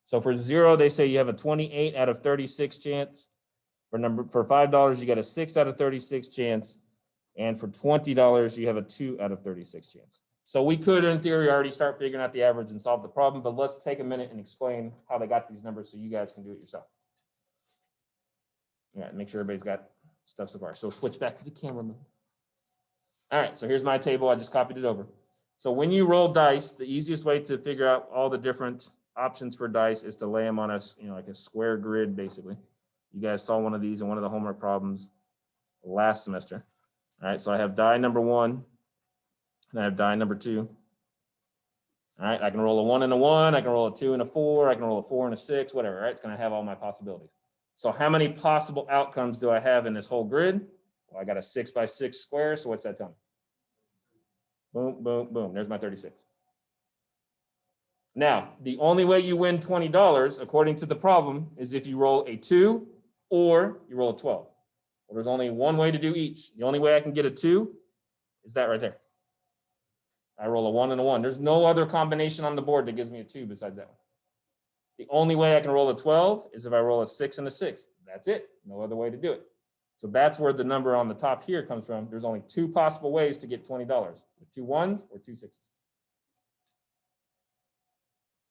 So for 0, they say you have a 28 out of 36 chance. For $5, you got a 6 out of 36 chance, and for $20, you have a 2 out of 36 chance. So we could, in theory, already start figuring out the average and solve the problem, but let's take a minute and explain how they got these numbers so you guys can do it yourself. All right, make sure everybody's got stuff so far. So switch back to the camera mode. All right, so here's my table. I just copied it over. So when you roll dice, the easiest way to figure out all the different options for dice is to lay them on a, like a square grid, basically. You guys saw one of these in one of the homework problems last semester. All right, so I have die number 1, and I have die number 2. All right, I can roll a 1 and a 1, I can roll a 2 and a 4, I can roll a 4 and a 6, whatever, right? It's gonna have all my possibilities. So how many possible outcomes do I have in this whole grid? Well, I got a 6x6 square, so what's that tell me? Boom, boom, boom, there's my 36. Now, the only way you win $20, according to the problem, is if you roll a 2 or you roll a 12. Well, there's only one way to do each. The only way I can get a 2 is that right there. I roll a 1 and a 1. There's no other combination on the board that gives me a 2 besides that one. The only way I can roll a 12 is if I roll a 6 and a 6. That's it. No other way to do it. So that's where the number on the top here comes from. There's only 2 possible ways to get $20, with 2 1s or 2 6s.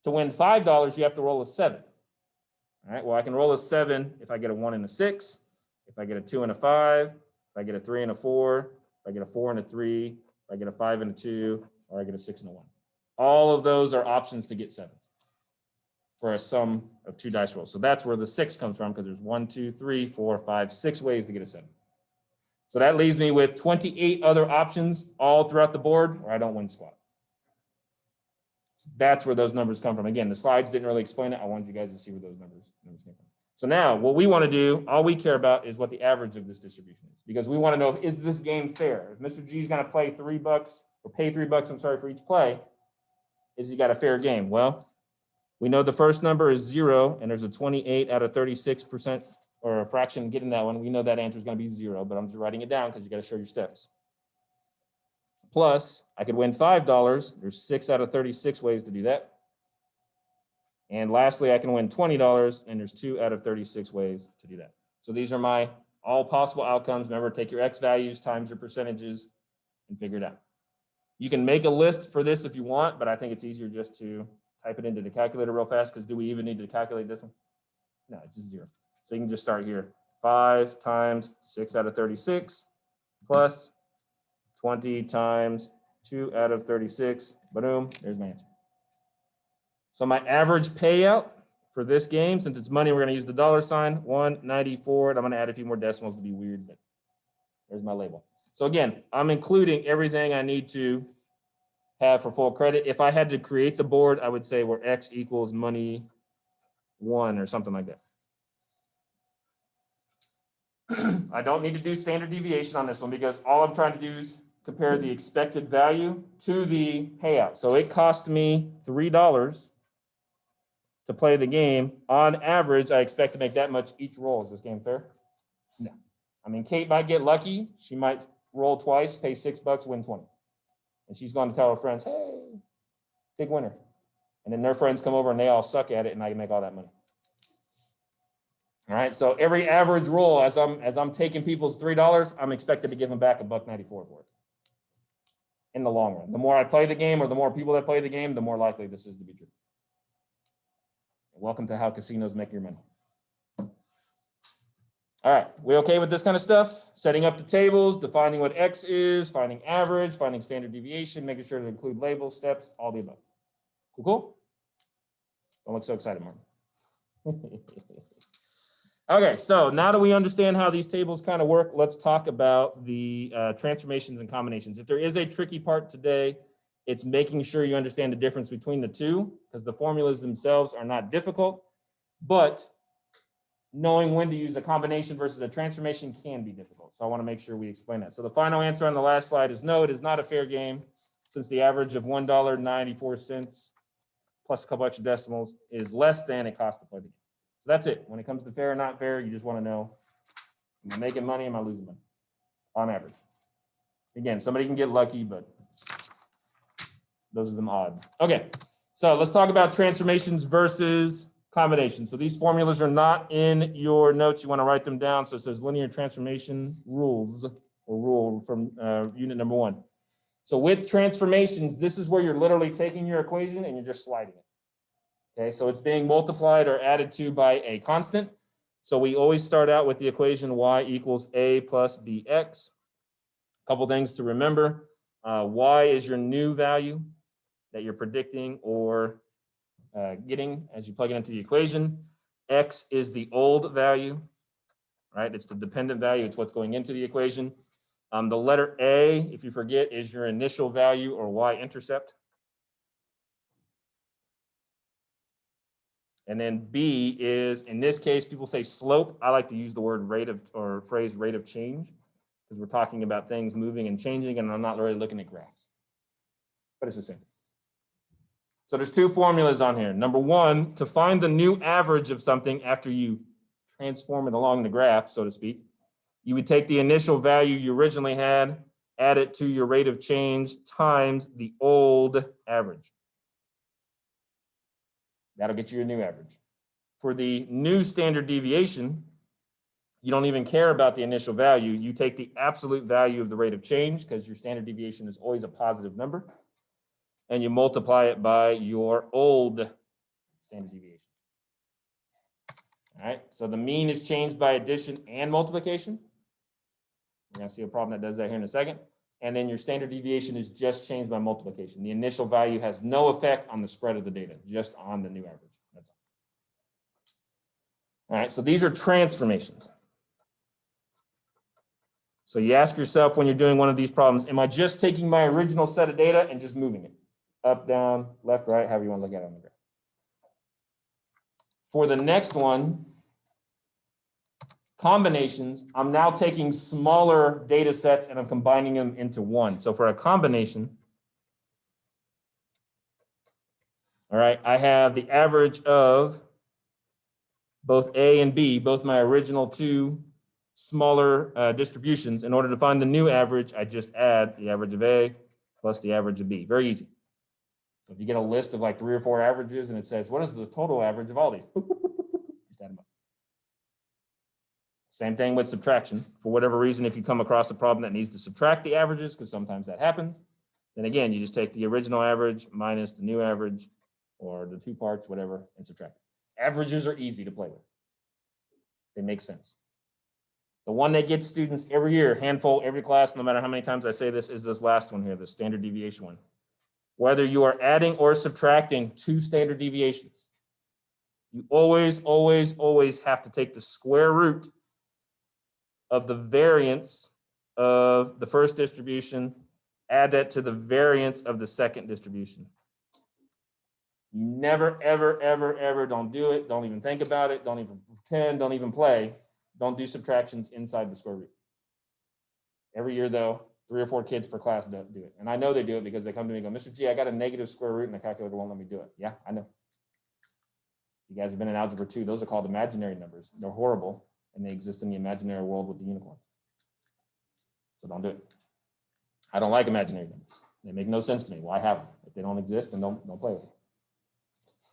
To win $5, you have to roll a 7. All right, well, I can roll a 7 if I get a 1 and a 6, if I get a 2 and a 5, if I get a 3 and a 4, if I get a 4 and a 3, if I get a 5 and a 2, or I get a 6 and a 1. All of those are options to get 7 for a sum of 2 dice rolls. So that's where the 6 comes from, because there's 1, 2, 3, 4, 5, 6 ways to get a 7. So that leaves me with 28 other options all throughout the board where I don't win squat. So that's where those numbers come from. Again, the slides didn't really explain it. I wanted you guys to see where those numbers came from. So now what we want to do, all we care about is what the average of this distribution is, because we want to know, is this game fair? If Mr. G is going to play $3 or pay $3, I'm sorry, for each play, is he got a fair game? Well, we know the first number is 0, and there's a 28 out of 36% or a fraction getting that one. We know that answer is going to be 0, but I'm just writing it down because you got to show your steps. Plus, I could win $5. There's 6 out of 36 ways to do that. And lastly, I can win $20, and there's 2 out of 36 ways to do that. So these are my all possible outcomes. Remember, take your X values times your percentages and figure it out. You can make a list for this if you want, but I think it's easier just to type it into the calculator real fast, because do we even need to calculate this one? No, it's just 0. So you can just start here. 5 times 6 out of 36 plus 20 times 2 out of 36. Boom, there's my answer. So my average payout for this game, since it's money, we're going to use the $sign, 194. I'm going to add a few more decimals to be weird, but there's my label. So again, I'm including everything I need to have for full credit. If I had to create the board, I would say where X equals money 1 or something like that. I don't need to do standard deviation on this one because all I'm trying to do is compare the expected value to the payout. So it cost me $3 to play the game. On average, I expect to make that much each roll. Is this game fair? No. I mean, Kate might get lucky. She might roll twice, pay $6, win 20. And she's going to tell her friends, hey, big winner. And then their friends come over and they all suck at it and I can make all that money. All right, so every average roll, as I'm taking people's $3, I'm expected to give them back $1.94 for it. In the long run, the more I play the game, or the more people that play the game, the more likely this is to be true. Welcome to how casinos make your money. All right, we okay with this kind of stuff? Setting up the tables, defining what X is, finding average, finding standard deviation, making sure to include labels, steps, all the above. Cool, cool? Don't look so excited, Martin. Okay, so now that we understand how these tables kind of work, let's talk about the transformations and combinations. If there is a tricky part today, it's making sure you understand the difference between the two, because the formulas themselves are not difficult, but knowing when to use a combination versus a transformation can be difficult. So I want to make sure we explain that. So the final answer on the last slide is no, it is not a fair game, since the average of $1.94 plus a couple extra decimals is less than it costs to play the game. So that's it. When it comes to fair or not fair, you just want to know, am I making money? Am I losing money? On average. Again, somebody can get lucky, but those are the odds. Okay, so let's talk about transformations versus combinations. So these formulas are not in your notes. You want to write them down. So it says linear transformation rules, or rule from unit number 1. So with transformations, this is where you're literally taking your equation and you're just sliding it. Okay, so it's being multiplied or added to by a constant. So we always start out with the equation y equals a plus bx. A couple things to remember. Y is your new value that you're predicting or getting as you plug it into the equation. X is the old value, right? It's the dependent value. It's what's going into the equation. The letter A, if you forget, is your initial value or y-intercept. And then B is, in this case, people say slope. I like to use the word rate of, or phrase rate of change, because we're talking about things moving and changing, and I'm not really looking at graphs. But it's the same thing. So there's two formulas on here. Number 1, to find the new average of something after you transform it along the graph, so to speak, you would take the initial value you originally had, add it to your rate of change times the old average. That'll get you a new average. For the new standard deviation, you don't even care about the initial value. You take the absolute value of the rate of change, because your standard deviation is always a positive number, and you multiply it by your old standard deviation. All right, so the mean is changed by addition and multiplication. We're going to see a problem that does that here in a second. And then your standard deviation is just changed by multiplication. The initial value has no effect on the spread of the data, just on the new average. That's all. All right, so these are transformations. So you ask yourself when you're doing one of these problems, am I just taking my original set of data and just moving it? Up, down, left, right, however you want to look at it on the graph. For the next one, combinations, I'm now taking smaller data sets and I'm combining them into one. So for a combination, all right, I have the average of both A and B, both my original two smaller distributions. In order to find the new average, I just add the average of A plus the average of B. Very easy. So if you get a list of like 3 or 4 averages and it says, what is the total average of all these? Just add them up. Same thing with subtraction. For whatever reason, if you come across a problem that needs to subtract the averages, because sometimes that happens, then again, you just take the original average minus the new average, or the two parts, whatever, and subtract it. Averages are easy to play with. They make sense. The one that gets students every year, handful, every class, no matter how many times I say this, is this last one here, the standard deviation one. Whether you are adding or subtracting 2 standard deviations, you always, always, always have to take the square root of the variance of the first distribution, add that to the variance of the second distribution. You never, ever, ever, ever, don't do it. Don't even think about it. Don't even pretend. Don't even play. don't do subtractions inside the square root. Every year though, 3 or 4 kids per class do it. And I know they do it because they come to me and go, Mr. G, I got a negative square root and the calculator won't let me do it. Yeah, I know. You guys have been in algebra 2. Those are called imaginary numbers. They're horrible and they exist in the imaginary world with the unicorns. So don't do it. I don't like imaginary numbers. They make no sense to me. Why have them? If they don't exist, then don't play with them.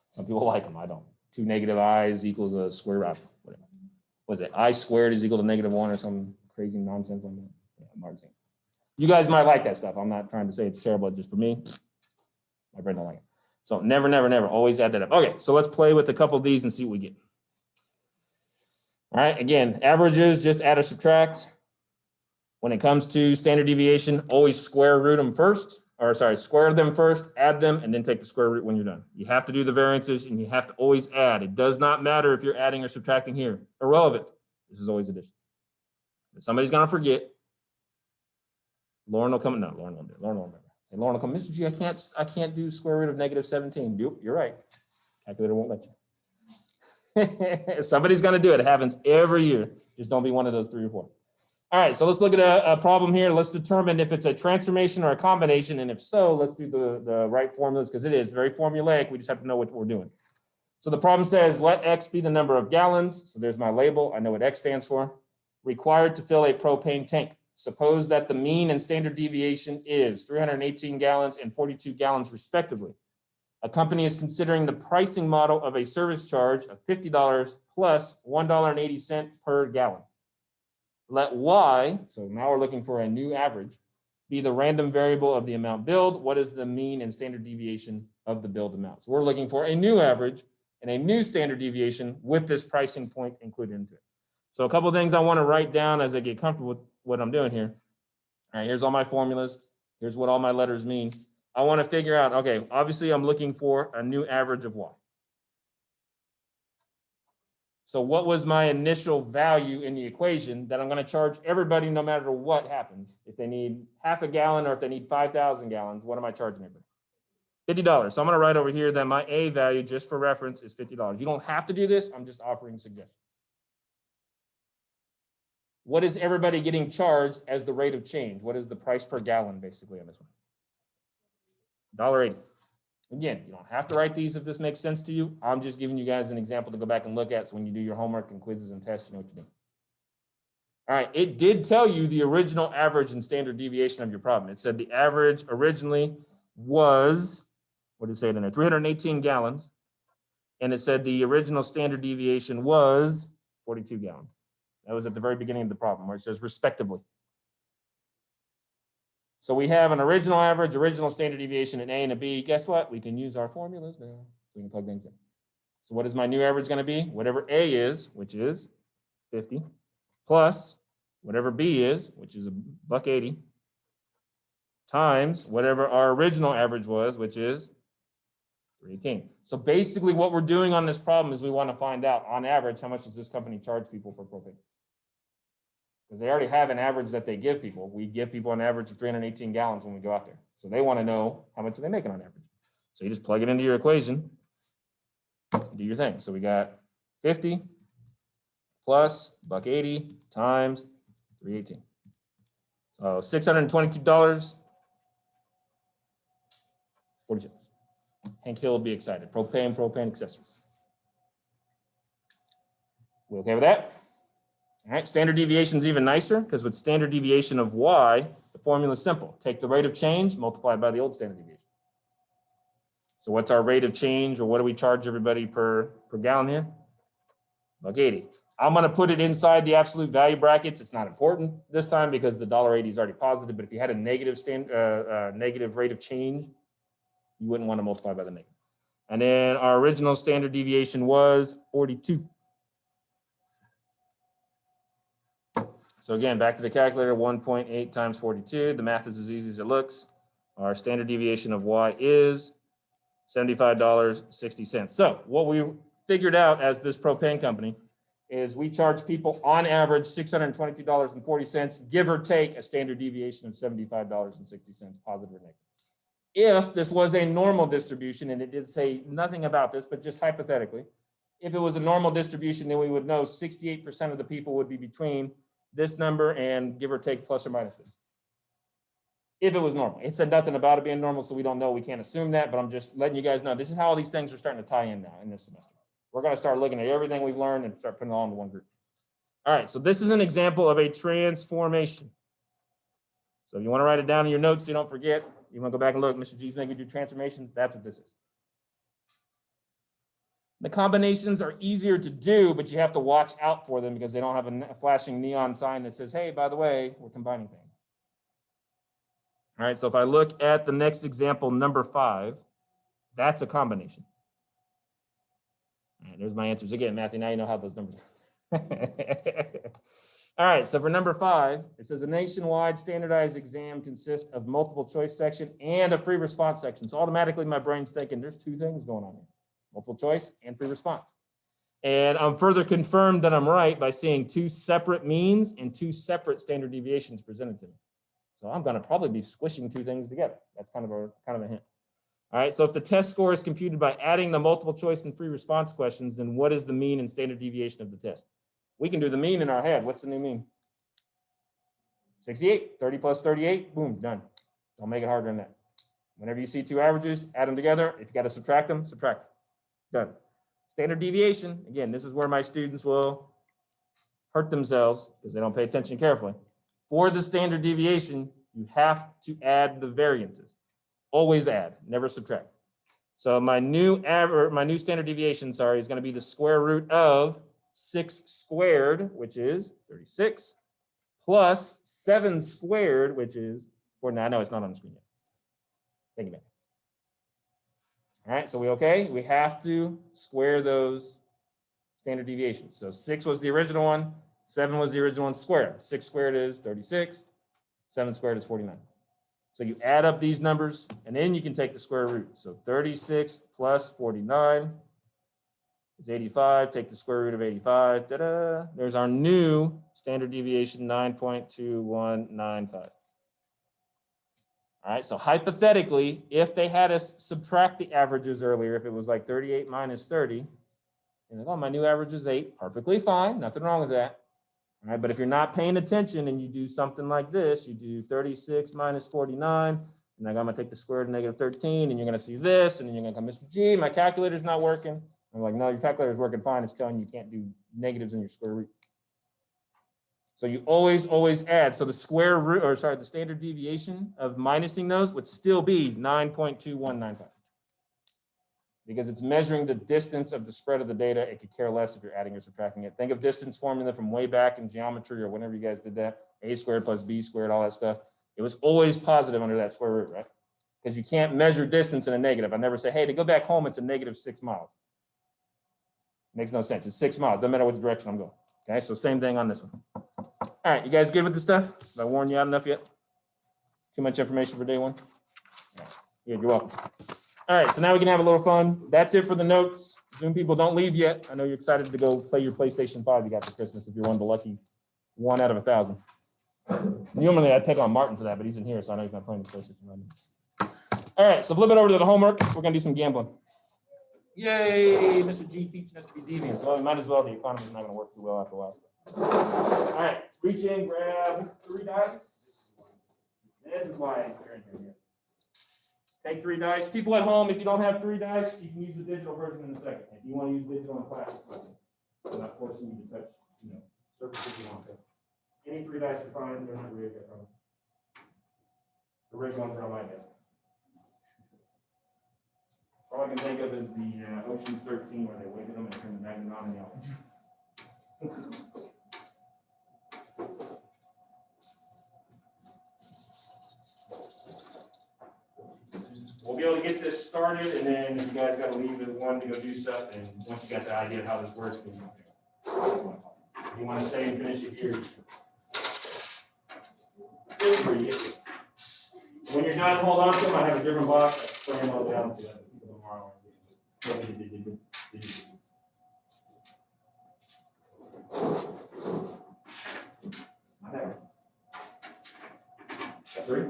Some people like them. I don't. 2 negative i's equals a square root. Whatever. Was it I squared is equal to -1 or some crazy nonsense on that? Yeah, Martin. You guys might like that stuff. I'm not trying to say it's terrible just for me. My brain don't like it. So never, never, never. Always add that up. Okay, so let's play with a couple of these and see what we get. All right, again, averages, just add or subtract. When it comes to standard deviation, always square root them first, or sorry, square them first, add them, and then take the square root when you're done. You have to do the variances and you have to always add. It does not matter if you're adding or subtracting here. Irrelevant. This is always addition. If somebody's gonna forget. Lauren will come. No, Lauren won't do it. Lauren won't remember. And Lauren will come, Mr. G, I can't do square root of -17. Yep, you're right. Calculator won't let you. Somebody's gonna do it. It happens every year. Just don't be one of those 3 or 4. All right, so let's look at a problem here. Let's determine if it's a transformation or a combination, and if so, let's do the right formulas because it is very formulaic. We just have to know what we're doing. So the problem says, let X be the number of gallons. So there's my label. I know what X stands for. Required to fill a propane tank. Suppose that the mean and standard deviation is 318 gallons and 42 gallons respectively. A company is considering the pricing model of a service charge of $50 plus $1.80 per gallon. Let Y, so now we're looking for a new average, be the random variable of the amount billed. What is the mean and standard deviation of the billed amount? So we're looking for a new average and a new standard deviation with this pricing point included into it. So a couple of things I want to write down as I get comfortable with what I'm doing here. All right, here's all my formulas. Here's what all my letters mean. I want to figure out, okay, obviously I'm looking for a new average of Y. So what was my initial value in the equation that I'm going to charge everybody no matter what happens? If they need half a gallon or if they need 5,000 gallons, what am I charging everybody? $50. So I'm going to write over here that my A value, just for reference, is $50. You don't have to do this. I'm just offering a suggestion. What is everybody getting charged as the rate of change? What is the price per gallon basically on this one? $1.80. Again, you don't have to write these if this makes sense to you. I'm just giving you guys an example to go back and look at so when you do your homework and quizzes and tests, you know what you're doing. All right, it did tell you the original average and standard deviation of your problem. It said the average originally was, what did it say in there? 318 gallons. And it said the original standard deviation was 42 gallons. That was at the very beginning of the problem where it says respectively. So we have an original average, original standard deviation, an A and a B. Guess what? We can use our formulas now. So we can plug things in. So what is my new average going to be? Whatever A is, which is 50, plus whatever B is, which is $1.80, times whatever our original average was, which is 318. So basically what we're doing on this problem is we want to find out, on average, how much does this company charge people for propane? Because they already have an average that they give people. We give people an average of 318 gallons when we go out there. So they want to know how much are they making on average. So you just plug it into your equation, do your thing. So we got 50 plus $1.80 times 318. So $622, 40 cents. Hank Hill will be excited. Propane accessories. We okay with that? All right, standard deviation is even nicer because with standard deviation of Y, the formula is simple. Take the rate of change, multiply by the old standard deviation. So what's our rate of change, or what do we charge everybody per gallon here? $1.80. I'm going to put it inside the absolute value brackets. It's not important this time because the $1.80 is already positive, but if you had a negative negative rate of change, you wouldn't want to multiply by the negative. And then our original standard deviation was 42. So again, back to the calculator, 1.8 times 42. The math is as easy as it looks. Our standard deviation of Y is $75.60. So what we figured out as this propane company is we charge people on average $622.40, give or take a standard deviation of $75.60, positive or negative. If this was a normal distribution, and it did say nothing about this, but just hypothetically, If it was a normal distribution, then we would know 68% of the people would be between this number and give or take plus or minus this. If it was normal. It said nothing about it being normal, so we don't know. We can't assume that, but I'm just letting you guys know this is how all these things are starting to tie in now in this semester. We're going to start looking at everything we've learned and start putting it all into one group. All right, so this is an example of a transformation. So if you want to write it down in your notes so you don't forget, you want to go back and look, Mr. G's making me do transformations, that's what this is. The combinations are easier to do, but you have to watch out for them because they don't have a flashing neon sign that says, hey, by the way, we're combining things. All right, so if I look at the next example, number 5, that's a combination. All right, there's my answers again, Matthew. Now you know how those numbers are. All right, so for number 5, it says a nationwide standardized exam consists of multiple choice section and a free response section. So automatically my brain's thinking there's 2 things going on here, multiple choice and free response. And I'm further confirmed that I'm right by seeing 2 separate means and 2 separate standard deviations presented to me. So I'm going to probably be squishing 2 things together. That's kind of a hint. All right, so if the test score is computed by adding the multiple choice and free response questions, then what is the mean and standard deviation of the test? We can do the mean in our head. What's the new mean? 68, 30 plus 38, boom, done. Don't make it harder than that. Whenever you see 2 averages, add them together. If you got to subtract them, subtract. Done. Standard deviation, again, this is where my students will hurt themselves because they don't pay attention carefully. For the standard deviation, you have to add the variances. Always add, never subtract. So my new standard deviation, is going to be the square root of 6 squared, which is 36, plus 7 squared, which is 49. I know it's not on the screen yet. Thank you, man. All right, so we okay? We have to square those standard deviations. So 6 was the original one, 7 was the original one squared. 6 squared is 36, 7 squared is 49. So you add up these numbers, and then you can take the square root. So 36 plus 49 is 85. Take the square root of 85. Ta-da! There's our new standard deviation, 9.2195. All right, so hypothetically, if they had us subtract the averages earlier, if it was like 38 minus 30, and like, oh, my new average is 8, perfectly fine, nothing wrong with that. All right, but if you're not paying attention and you do something like this, you do 36 minus 49, and I'm going to take the square root of negative 13, and you're going to see this, and then you're going to come, Mr. G, my calculator's not working. I'm like, no, your calculator's working fine. It's telling you can't do negatives in your square root. So you always add. So the square root, or sorry, the standard deviation of minusing those would still be 9.2195. Because it's measuring the distance of the spread of the data. It could care less if you're adding or subtracting it. Think of distance formula from way back in geometry or whenever you guys did that. A squared plus B squared, all that stuff. It was always positive under that square root, right? Because you can't measure distance in a negative. I never say, hey, to go back home, it's a negative 6 miles. Makes no sense. It's 6 miles. Doesn't matter which direction I'm going. Okay, so same thing on this one. All right, you guys good with this stuff? Have I worn you out enough yet? Too much information for day 1? Yeah, you're welcome. All right, so now we can have a little fun. That's it for the notes. Zoom people, don't leave yet. I know you're excited to go play your PlayStation 5 you got for Christmas if you're one of the lucky 1 out of 1,000. Normally I'd take on Martin for that, but he's in here, so I know he's not playing the PlayStation right now. All right, so flip it over to the homework. We're gonna do some gambling. Yay, Mr. G teaching us to be deviant. Well, we might as well. The economy's not gonna work too well after a while. All right, reach in, grab 3 dice. This is why you're in here. Take 3 dice. People at home, if you don't have 3 dice, you can use the digital version in a second. If you want to use digital in class, I'm not forcing you to touch, surfaces you want to. Any 3 dice are fine. They're not rigged, I promise. The rigged ones are on my desk. All I can think of is the Ocean's 13 where they weighted them and turned the magnet on and the off. We'll be able to get this started, and then if you guys got to leave at 1 to go do stuff, and once you got the idea of how this works, then you want to stay and finish it here. When you're done, hold on to them. I have a different box. Put them all down to people tomorrow. Three.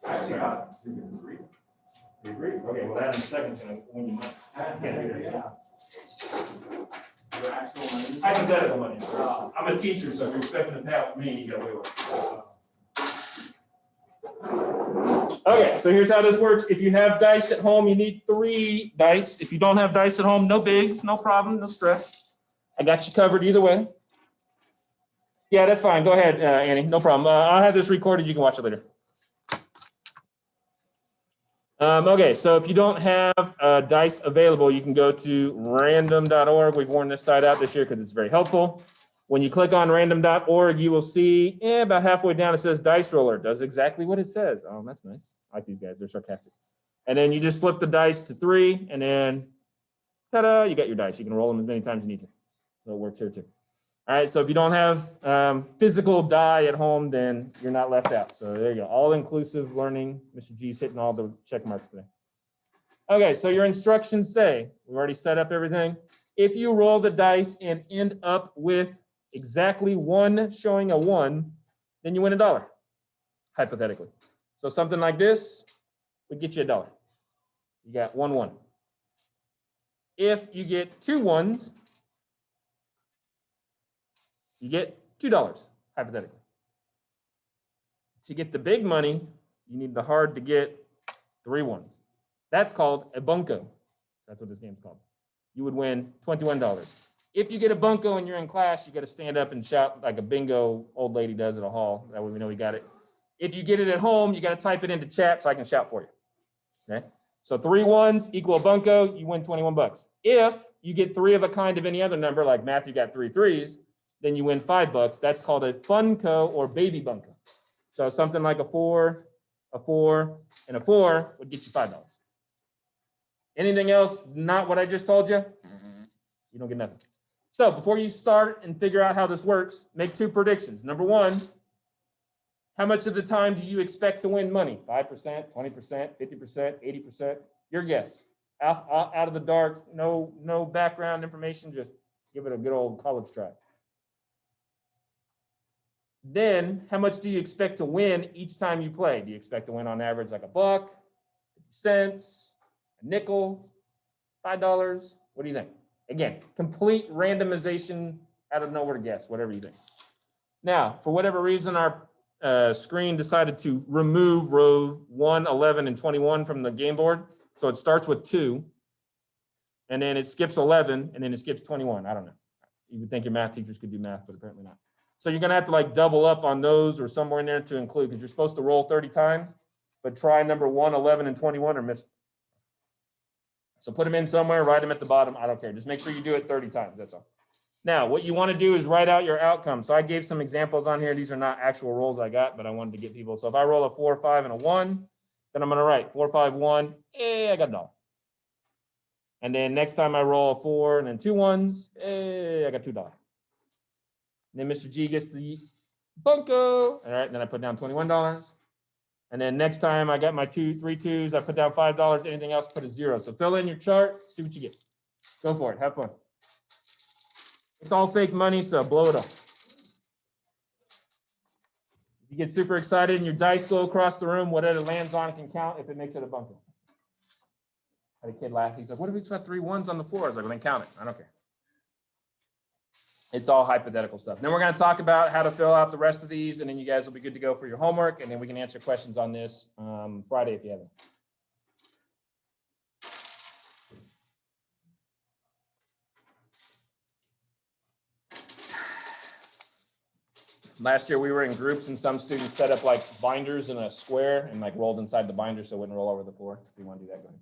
Actually, 3. You agree? Okay, well, that in a second, so when you might. I can't do that yet. Your actual money? Hypothetical money. I'm a teacher, so if you're expecting to pay out for me, you gotta wait. Okay, so here's how this works. If you have dice at home, you need 3 dice. If you don't have dice at home, no bigs, no problem, no stress. I got you covered either way. Yeah, that's fine. Go ahead, Annie. No problem. I'll have this recorded. You can watch it later. Okay, so if you don't have dice available, you can go to random.org. We've worn this site out this year because it's very helpful. When you click on random.org, you will see about halfway down it says dice roller. It does exactly what it says. Oh, that's nice. I like these guys. They're sarcastic. And then you just flip the dice to 3, and then ta-da, you got your dice. You can roll them as many times as you need to. So it works here too. All right, so if you don't have physical die at home, then you're not left out. So there you go. All-inclusive learning. Mr. G's hitting all the check marks today. Okay, so your instructions say, we've already set up everything. If you roll the dice and end up with exactly 1 showing a 1, then you win $1, hypothetically. So something like this would get you $1. You got 1 1. If you get 2 1s, you get $2, hypothetically. To get the big money, you need the hard to get 3 1s. That's called a bunco. That's what this game's called. You would win $21. If you get a bunco and you're in class, you got to stand up and shout like a bingo old lady does at a hall. That way we know we got it. If you get it at home, you got to type it into chat so I can shout for you. Okay. So 3 1s equal a bunco, you win 21 bucks. If you get 3 of a kind of any other number, like Matthew got 3 3s, then you win $5. That's called a funco or baby bunco. So something like a 4, and a 4 would get you $5. Anything else, not what I just told you, you don't get nothing. So before you start and figure out how this works, make 2 predictions. Number 1, how much of the time do you expect to win money? 5%, 20%, 50%, 80%? Your guess. Out of the dark, no background information, just give it a good old college try. Then, how much do you expect to win each time you play? Do you expect to win on average like $1, 50 cents, a nickel, $5? What do you think? Again, complete randomization out of nowhere to guess, whatever you think. Now, for whatever reason, our screen decided to remove row 1, 11, and 21 from the game board. So it starts with 2, and then it skips 11, and then it skips 21. I don't know. You would think your math teachers could do math, but apparently not. So you're gonna have to like double up on those or somewhere in there to include, because you're supposed to roll 30 times, but try number 1, 11, and 21 or miss. So put them in somewhere, write them at the bottom. I don't care. Just make sure you do it 30 times. That's all. Now, what you want to do is write out your outcome. So I gave some examples on here. These are not actual rolls I got, but I wanted to get people. So if I roll a 4, 5, and a 1, then I'm going to write 4, 5, 1. I got $1. And then next time I roll a 4 and then 2 1s, I got $2. And then Mr. G gets the bunco. All right, then I put down $21. And then next time I got my 3 2s, I put down $5. Anything else, put a 0. So fill in your chart, see what you get. Go for it. Have fun. It's all fake money, so blow it up. If you get super excited and your dice go across the room, whatever it lands on can count if it makes it a bunco. I had a kid laugh. He's like, what if it's got 3 1s on the floor? I was like, well, then count it. I don't care. It's all hypothetical stuff. Then we're going to talk about how to fill out the rest of these, and then you guys will be good to go for your homework, and then we can answer questions on this Friday if you have them. Last year we were in groups, and some students set up like binders in a square and like rolled inside the binder so it wouldn't roll over the floor. If you want to do that, go ahead.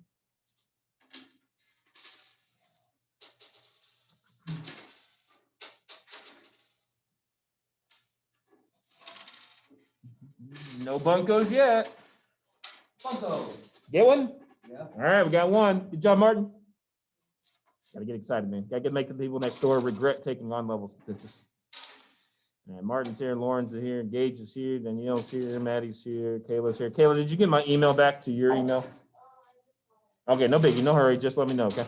No bunkos yet. Bunko. Get one? Yeah. All right, we got one. Good job, Martin. Gotta get excited, man. Gotta make the people next door regret taking on-level statistics. All right, Martin's here, Lauren's here, Gage is here, Danielle's here, Maddie's here, Kayla's here. Kayla, did you get my email back to your email? Okay, no biggie, no hurry. Just let me know, okay?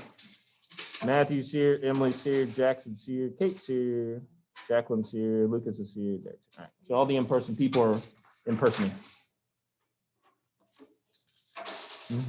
Matthew's here, Emily's here, Jackson's here, Kate's here, Jacqueline's here, Lucas is here. All right, so all the in-person people are in person. You're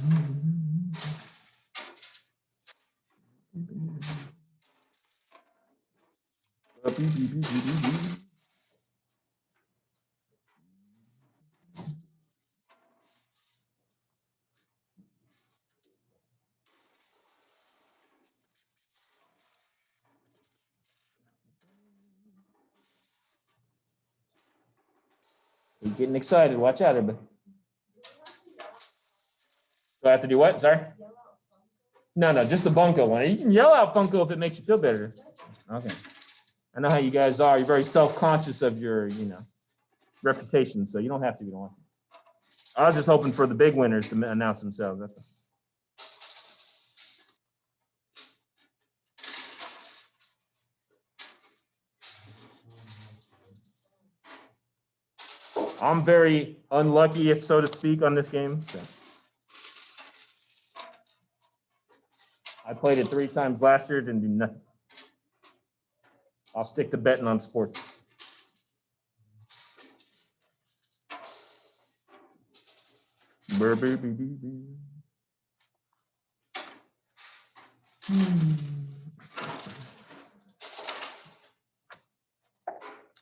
getting excited. Watch out, everybody. Do I have to do what? Sorry? No, just the bunko one. You can yell out bunko if it makes you feel better. Okay. I know how you guys are. You're very self-conscious of your, reputation, so you don't have to be the one. I was just hoping for the big winners to announce themselves. That's all. I'm very unlucky, if so to speak, on this game. So. I played it 3 times last year, didn't do nothing. I'll stick to betting on sports.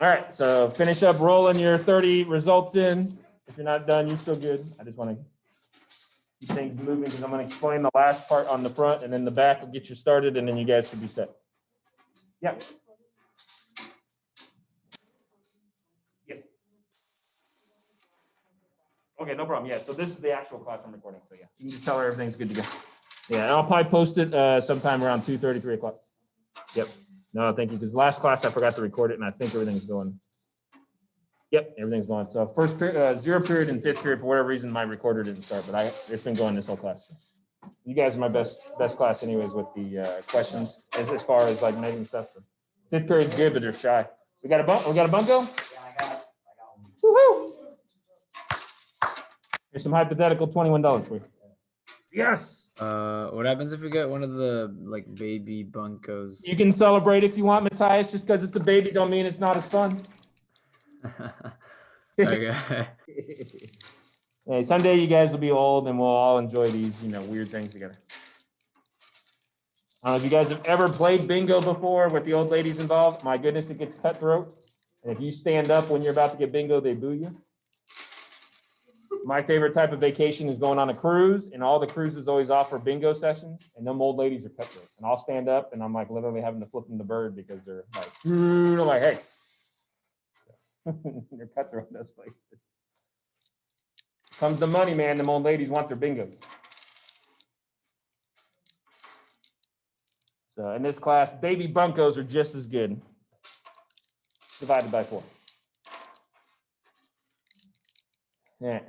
All right, so finish up rolling your 30 results in. If you're not done, you're still good. I just want to keep things moving because I'm going to explain the last part on the front, and then the back will get you started, and then you guys should be set. Yeah. Yes. Okay, no problem. Yeah, so this is the actual class I'm recording. So yeah, you can just tell her everything's good to go. Yeah, and I'll probably post it sometime around 2:30, 3 o'clock. Yep. No, thank you. Because last class I forgot to record it, and I think everything's going. Yep, everything's going. So first period, 0 period and 5th period, for whatever reason, my recorder didn't start, but it's been going this whole class. You guys are my best class, anyways, with the questions as far as like making stuff. So 5th period's good, but they're shy. We got a bunko. Yeah, I got it. Woohoo! Here's some hypothetical $21 for you. Yes. What happens if we get one of the like baby bunkos? You can celebrate if you want, Matthias. Just because it's a baby don't mean it's not as fun. Okay. Hey, someday you guys will be old and we'll all enjoy these, weird things together. I don't know if you guys have ever played bingo before with the old ladies involved. My goodness, it gets cutthroat. And if you stand up when you're about to get bingo, they boo you. My favorite type of vacation is going on a cruise, and all the cruises always offer bingo sessions, and them old ladies are cutthroat. And I'll stand up and I'm like literally having to flip them the bird because they're like, I'm like, hey. They're cutthroat in those places. Comes the money, man. Them old ladies want their bingos. So in this class, baby bunkos are just as good. Divided by 4. Yeah.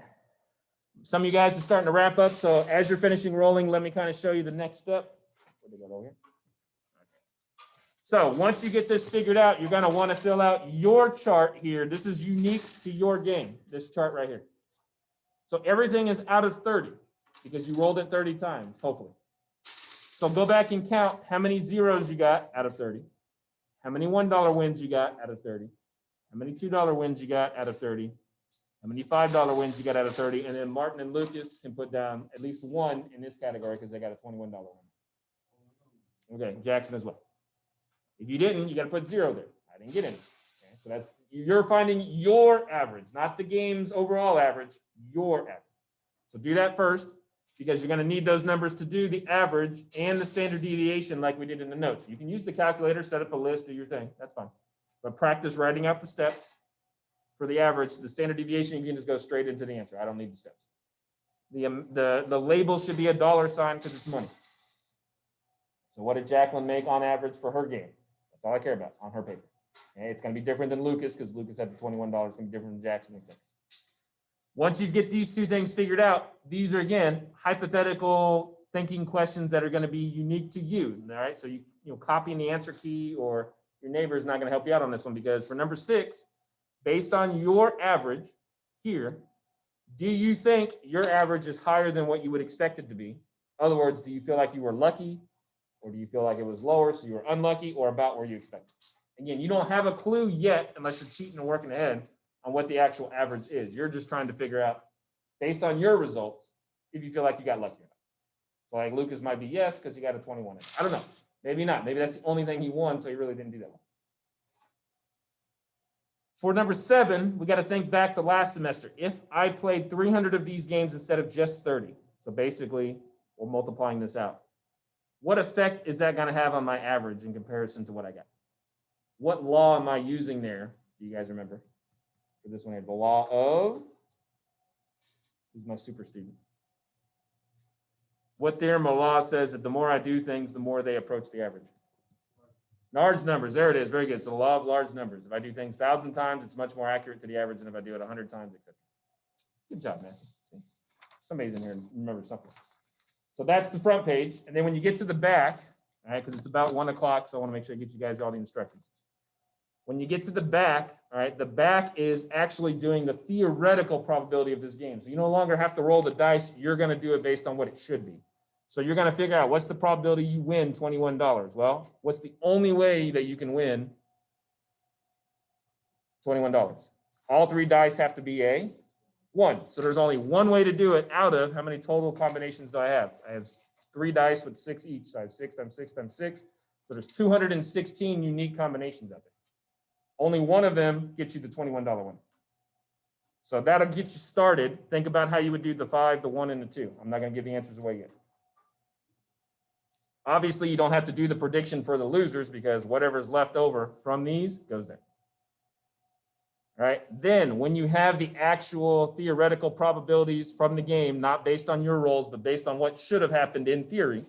Some of you guys are starting to wrap up. So as you're finishing rolling, let me kind of show you the next step. Where'd they go over here? So once you get this figured out, you're going to want to fill out your chart here. This is unique to your game, this chart right here. So everything is out of 30 because you rolled it 30 times, hopefully. So go back and count how many zeros you got out of 30, how many $1 wins you got out of 30, how many $2 wins you got out of 30, how many $5 wins you got out of 30, and then Martin and Lucas can put down at least 1 in this category because they got a $21 win. Okay, Jackson as well. If you didn't, you got to put 0 there. I didn't get any. Okay, so that's, you're finding your average, not the game's overall average, your average. So do that first because you're going to need those numbers to do the average and the standard deviation like we did in the notes. You can use the calculator, set up a list, do your thing. That's fine. But practice writing out the steps for the average. The standard deviation, you can just go straight into the answer. I don't need the steps. The label should be a $sign because it's money. So what did Jacqueline make on average for her game? That's all I care about on her paper. Okay, it's going to be different than Lucas because Lucas had the $21. It's going to be different than Jackson, etc. Once you get these 2 things figured out, these are, again, hypothetical thinking questions that are going to be unique to you. All right, so you copying the answer key or your neighbor is not going to help you out on this one because for number 6, based on your average here, do you think your average is higher than what you would expect it to be? In other words, do you feel like you were lucky? Or do you feel like it was lower, so you were unlucky, or about where you expected? Again, you don't have a clue yet, unless you're cheating and working ahead, on what the actual average is. You're just trying to figure out, based on your results, if you feel like you got lucky. So like Lucas might be yes, because he got a 21. I don't know. Maybe not. Maybe that's the only thing he won, so he really didn't do that well. For number 7, we got to think back to last semester. If I played 300 of these games instead of just 30, so basically we're multiplying this out. What effect is that going to have on my average in comparison to what I got? What law am I using there? Do you guys remember? For this one here, the law of, who's my super student? What theorem or law says that the more I do things, the more they approach the average? Large numbers, there it is, very good. So the law of large numbers. If I do things 1,000 times, it's much more accurate to the average than if I do it 100 times, etc. Good job, man. See? Somebody's in here and remembers something. So that's the front page. And then when you get to the back, all right, because it's about 1 o'clock, so I want to make sure I get you guys all the instructions. When you get to the back, all right, the back is actually doing the theoretical probability of this game. So you no longer have to roll the dice. You're going to do it based on what it should be. So you're going to figure out what's the probability you win $21. Well, what's the only way that you can win $21? All 3 dice have to be a 1. So there's only one way to do it out of how many total combinations do I have? I have 3 dice with 6 each. So I have 6 times 6 times 6. So there's 216 unique combinations of it. Only one of them gets you the $21 one. So that'll get you started. Think about how you would do the 5, the 1, and the 2. I'm not going to give the answers away yet. Obviously, you don't have to do the prediction for the losers because whatever's left over from these goes there. All right. Then when you have the actual theoretical probabilities from the game, not based on your rolls, but based on what should have happened in theory,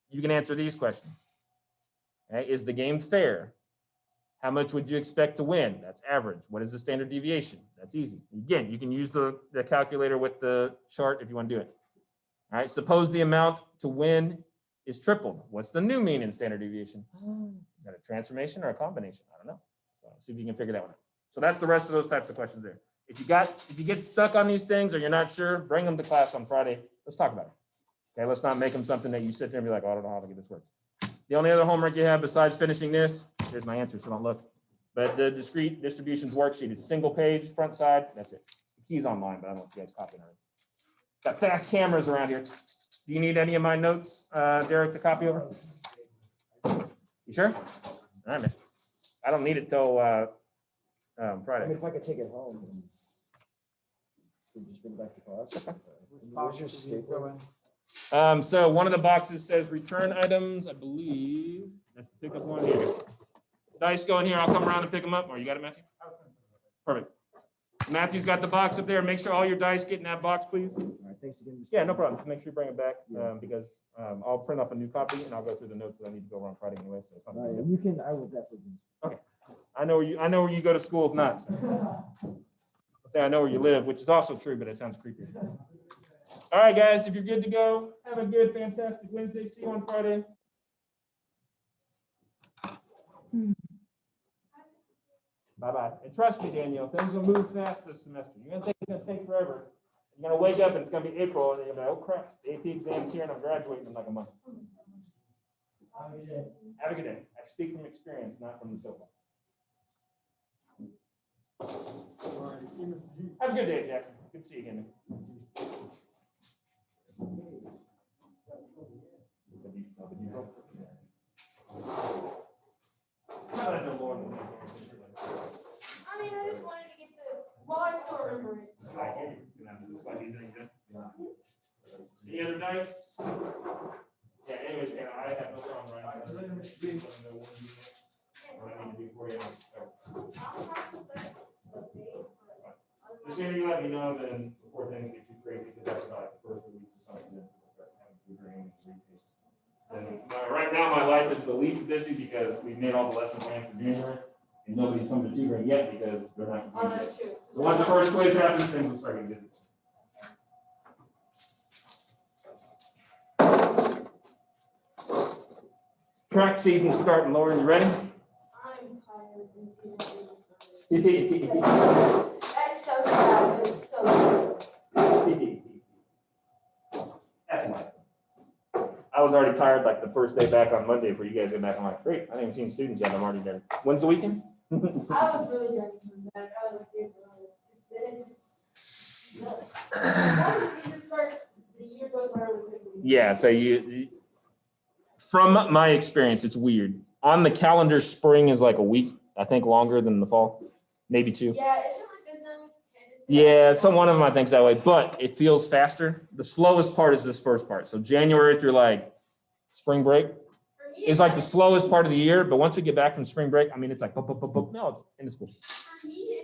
you can answer these questions. Okay. Is the game fair? How much would you expect to win? That's average. What is the standard deviation? That's easy. Again, you can use the calculator with the chart if you want to do it. All right. Suppose the amount to win is tripled. What's the new mean in standard deviation? Is that a transformation or a combination? I don't know. So see if you can figure that one out. So that's the rest of those types of questions there. If you get stuck on these things or you're not sure, bring them to class on Friday. Let's talk about it. Okay, let's not make them something that you sit there and be like, oh, I don't know how this works. The only other homework you have besides finishing this, here's my answer, so don't look. But the discrete distributions worksheet is single page, front side. That's it. The key's online, but I don't know if you guys copy it. Got fast cameras around here. Do you need any of my notes, Derek, to copy over? You sure? All right, man. I don't need it till Friday. I mean, if I could take it home and just bring it back to class. Where's your staple? So one of the boxes says return items, I believe. That's the pickup one here. Dice go in here. I'll come around and pick them up. Or you got it, Matthew? Perfect. Matthew's got the box up there. Make sure all your dice get in that box, please. All right, thanks again. Mr. Yeah, no problem. Just make sure you bring it back because I'll print off a new copy and I'll go through the notes that I need to go over on Friday anyway. So it's not All right, you can. I will definitely. okay. I know where you go to school. If not, so. I'll say I know where you live, which is also true, but it sounds creepy. All right, guys. If you're good to go, have a good, fantastic Wednesday. See you on Friday. Bye-bye. And trust me, Danielle, things will move fast this semester. You're going to think it's going to take forever. You're going to wake up and it's going to be April, and you're going to be like, oh, crap, the AP exam's here, and I'm graduating in like a month. Have a good day. I speak from experience, not from the soapbox. Have a good day, Jackson. Good to see you again. I know more than that. I mean, I just wanted to get the, well, I still remember it. Any other dice? Yeah, anyways, I have no problem writing. Just sooner you let me know, then before things get too crazy, because that's about the first 2 weeks or something. And right now, my life is the least busy because we've made all the lesson plans for January, and nobody's come to tutoring yet because they're not. Oh, that's true. So once the first quiz happens, things will start getting busy. Track season's starting, Lauren. You ready? I'm tired. That's so sad, but it's so sad. That's life. I was already tired like the first day back on Monday for you guys to get back. I'm like, great, I haven't even seen students yet. I'm already there. When's the weekend? I was really ready to come back. I was like, dude, it just, no. Why does he just start the year Yeah, so from my experience, it's weird. On the calendar, spring is like a week, I think longer than the fall, maybe two. Yeah, it's like this now makes tendency. Yeah, so one of them I think's that way, but it feels faster. The slowest part is this first part. So January through like spring break For me, is like the slowest part of the year, but once we get back from spring break, I mean, it's like, boop, boop, boop, boop. No, it's in the school. For me,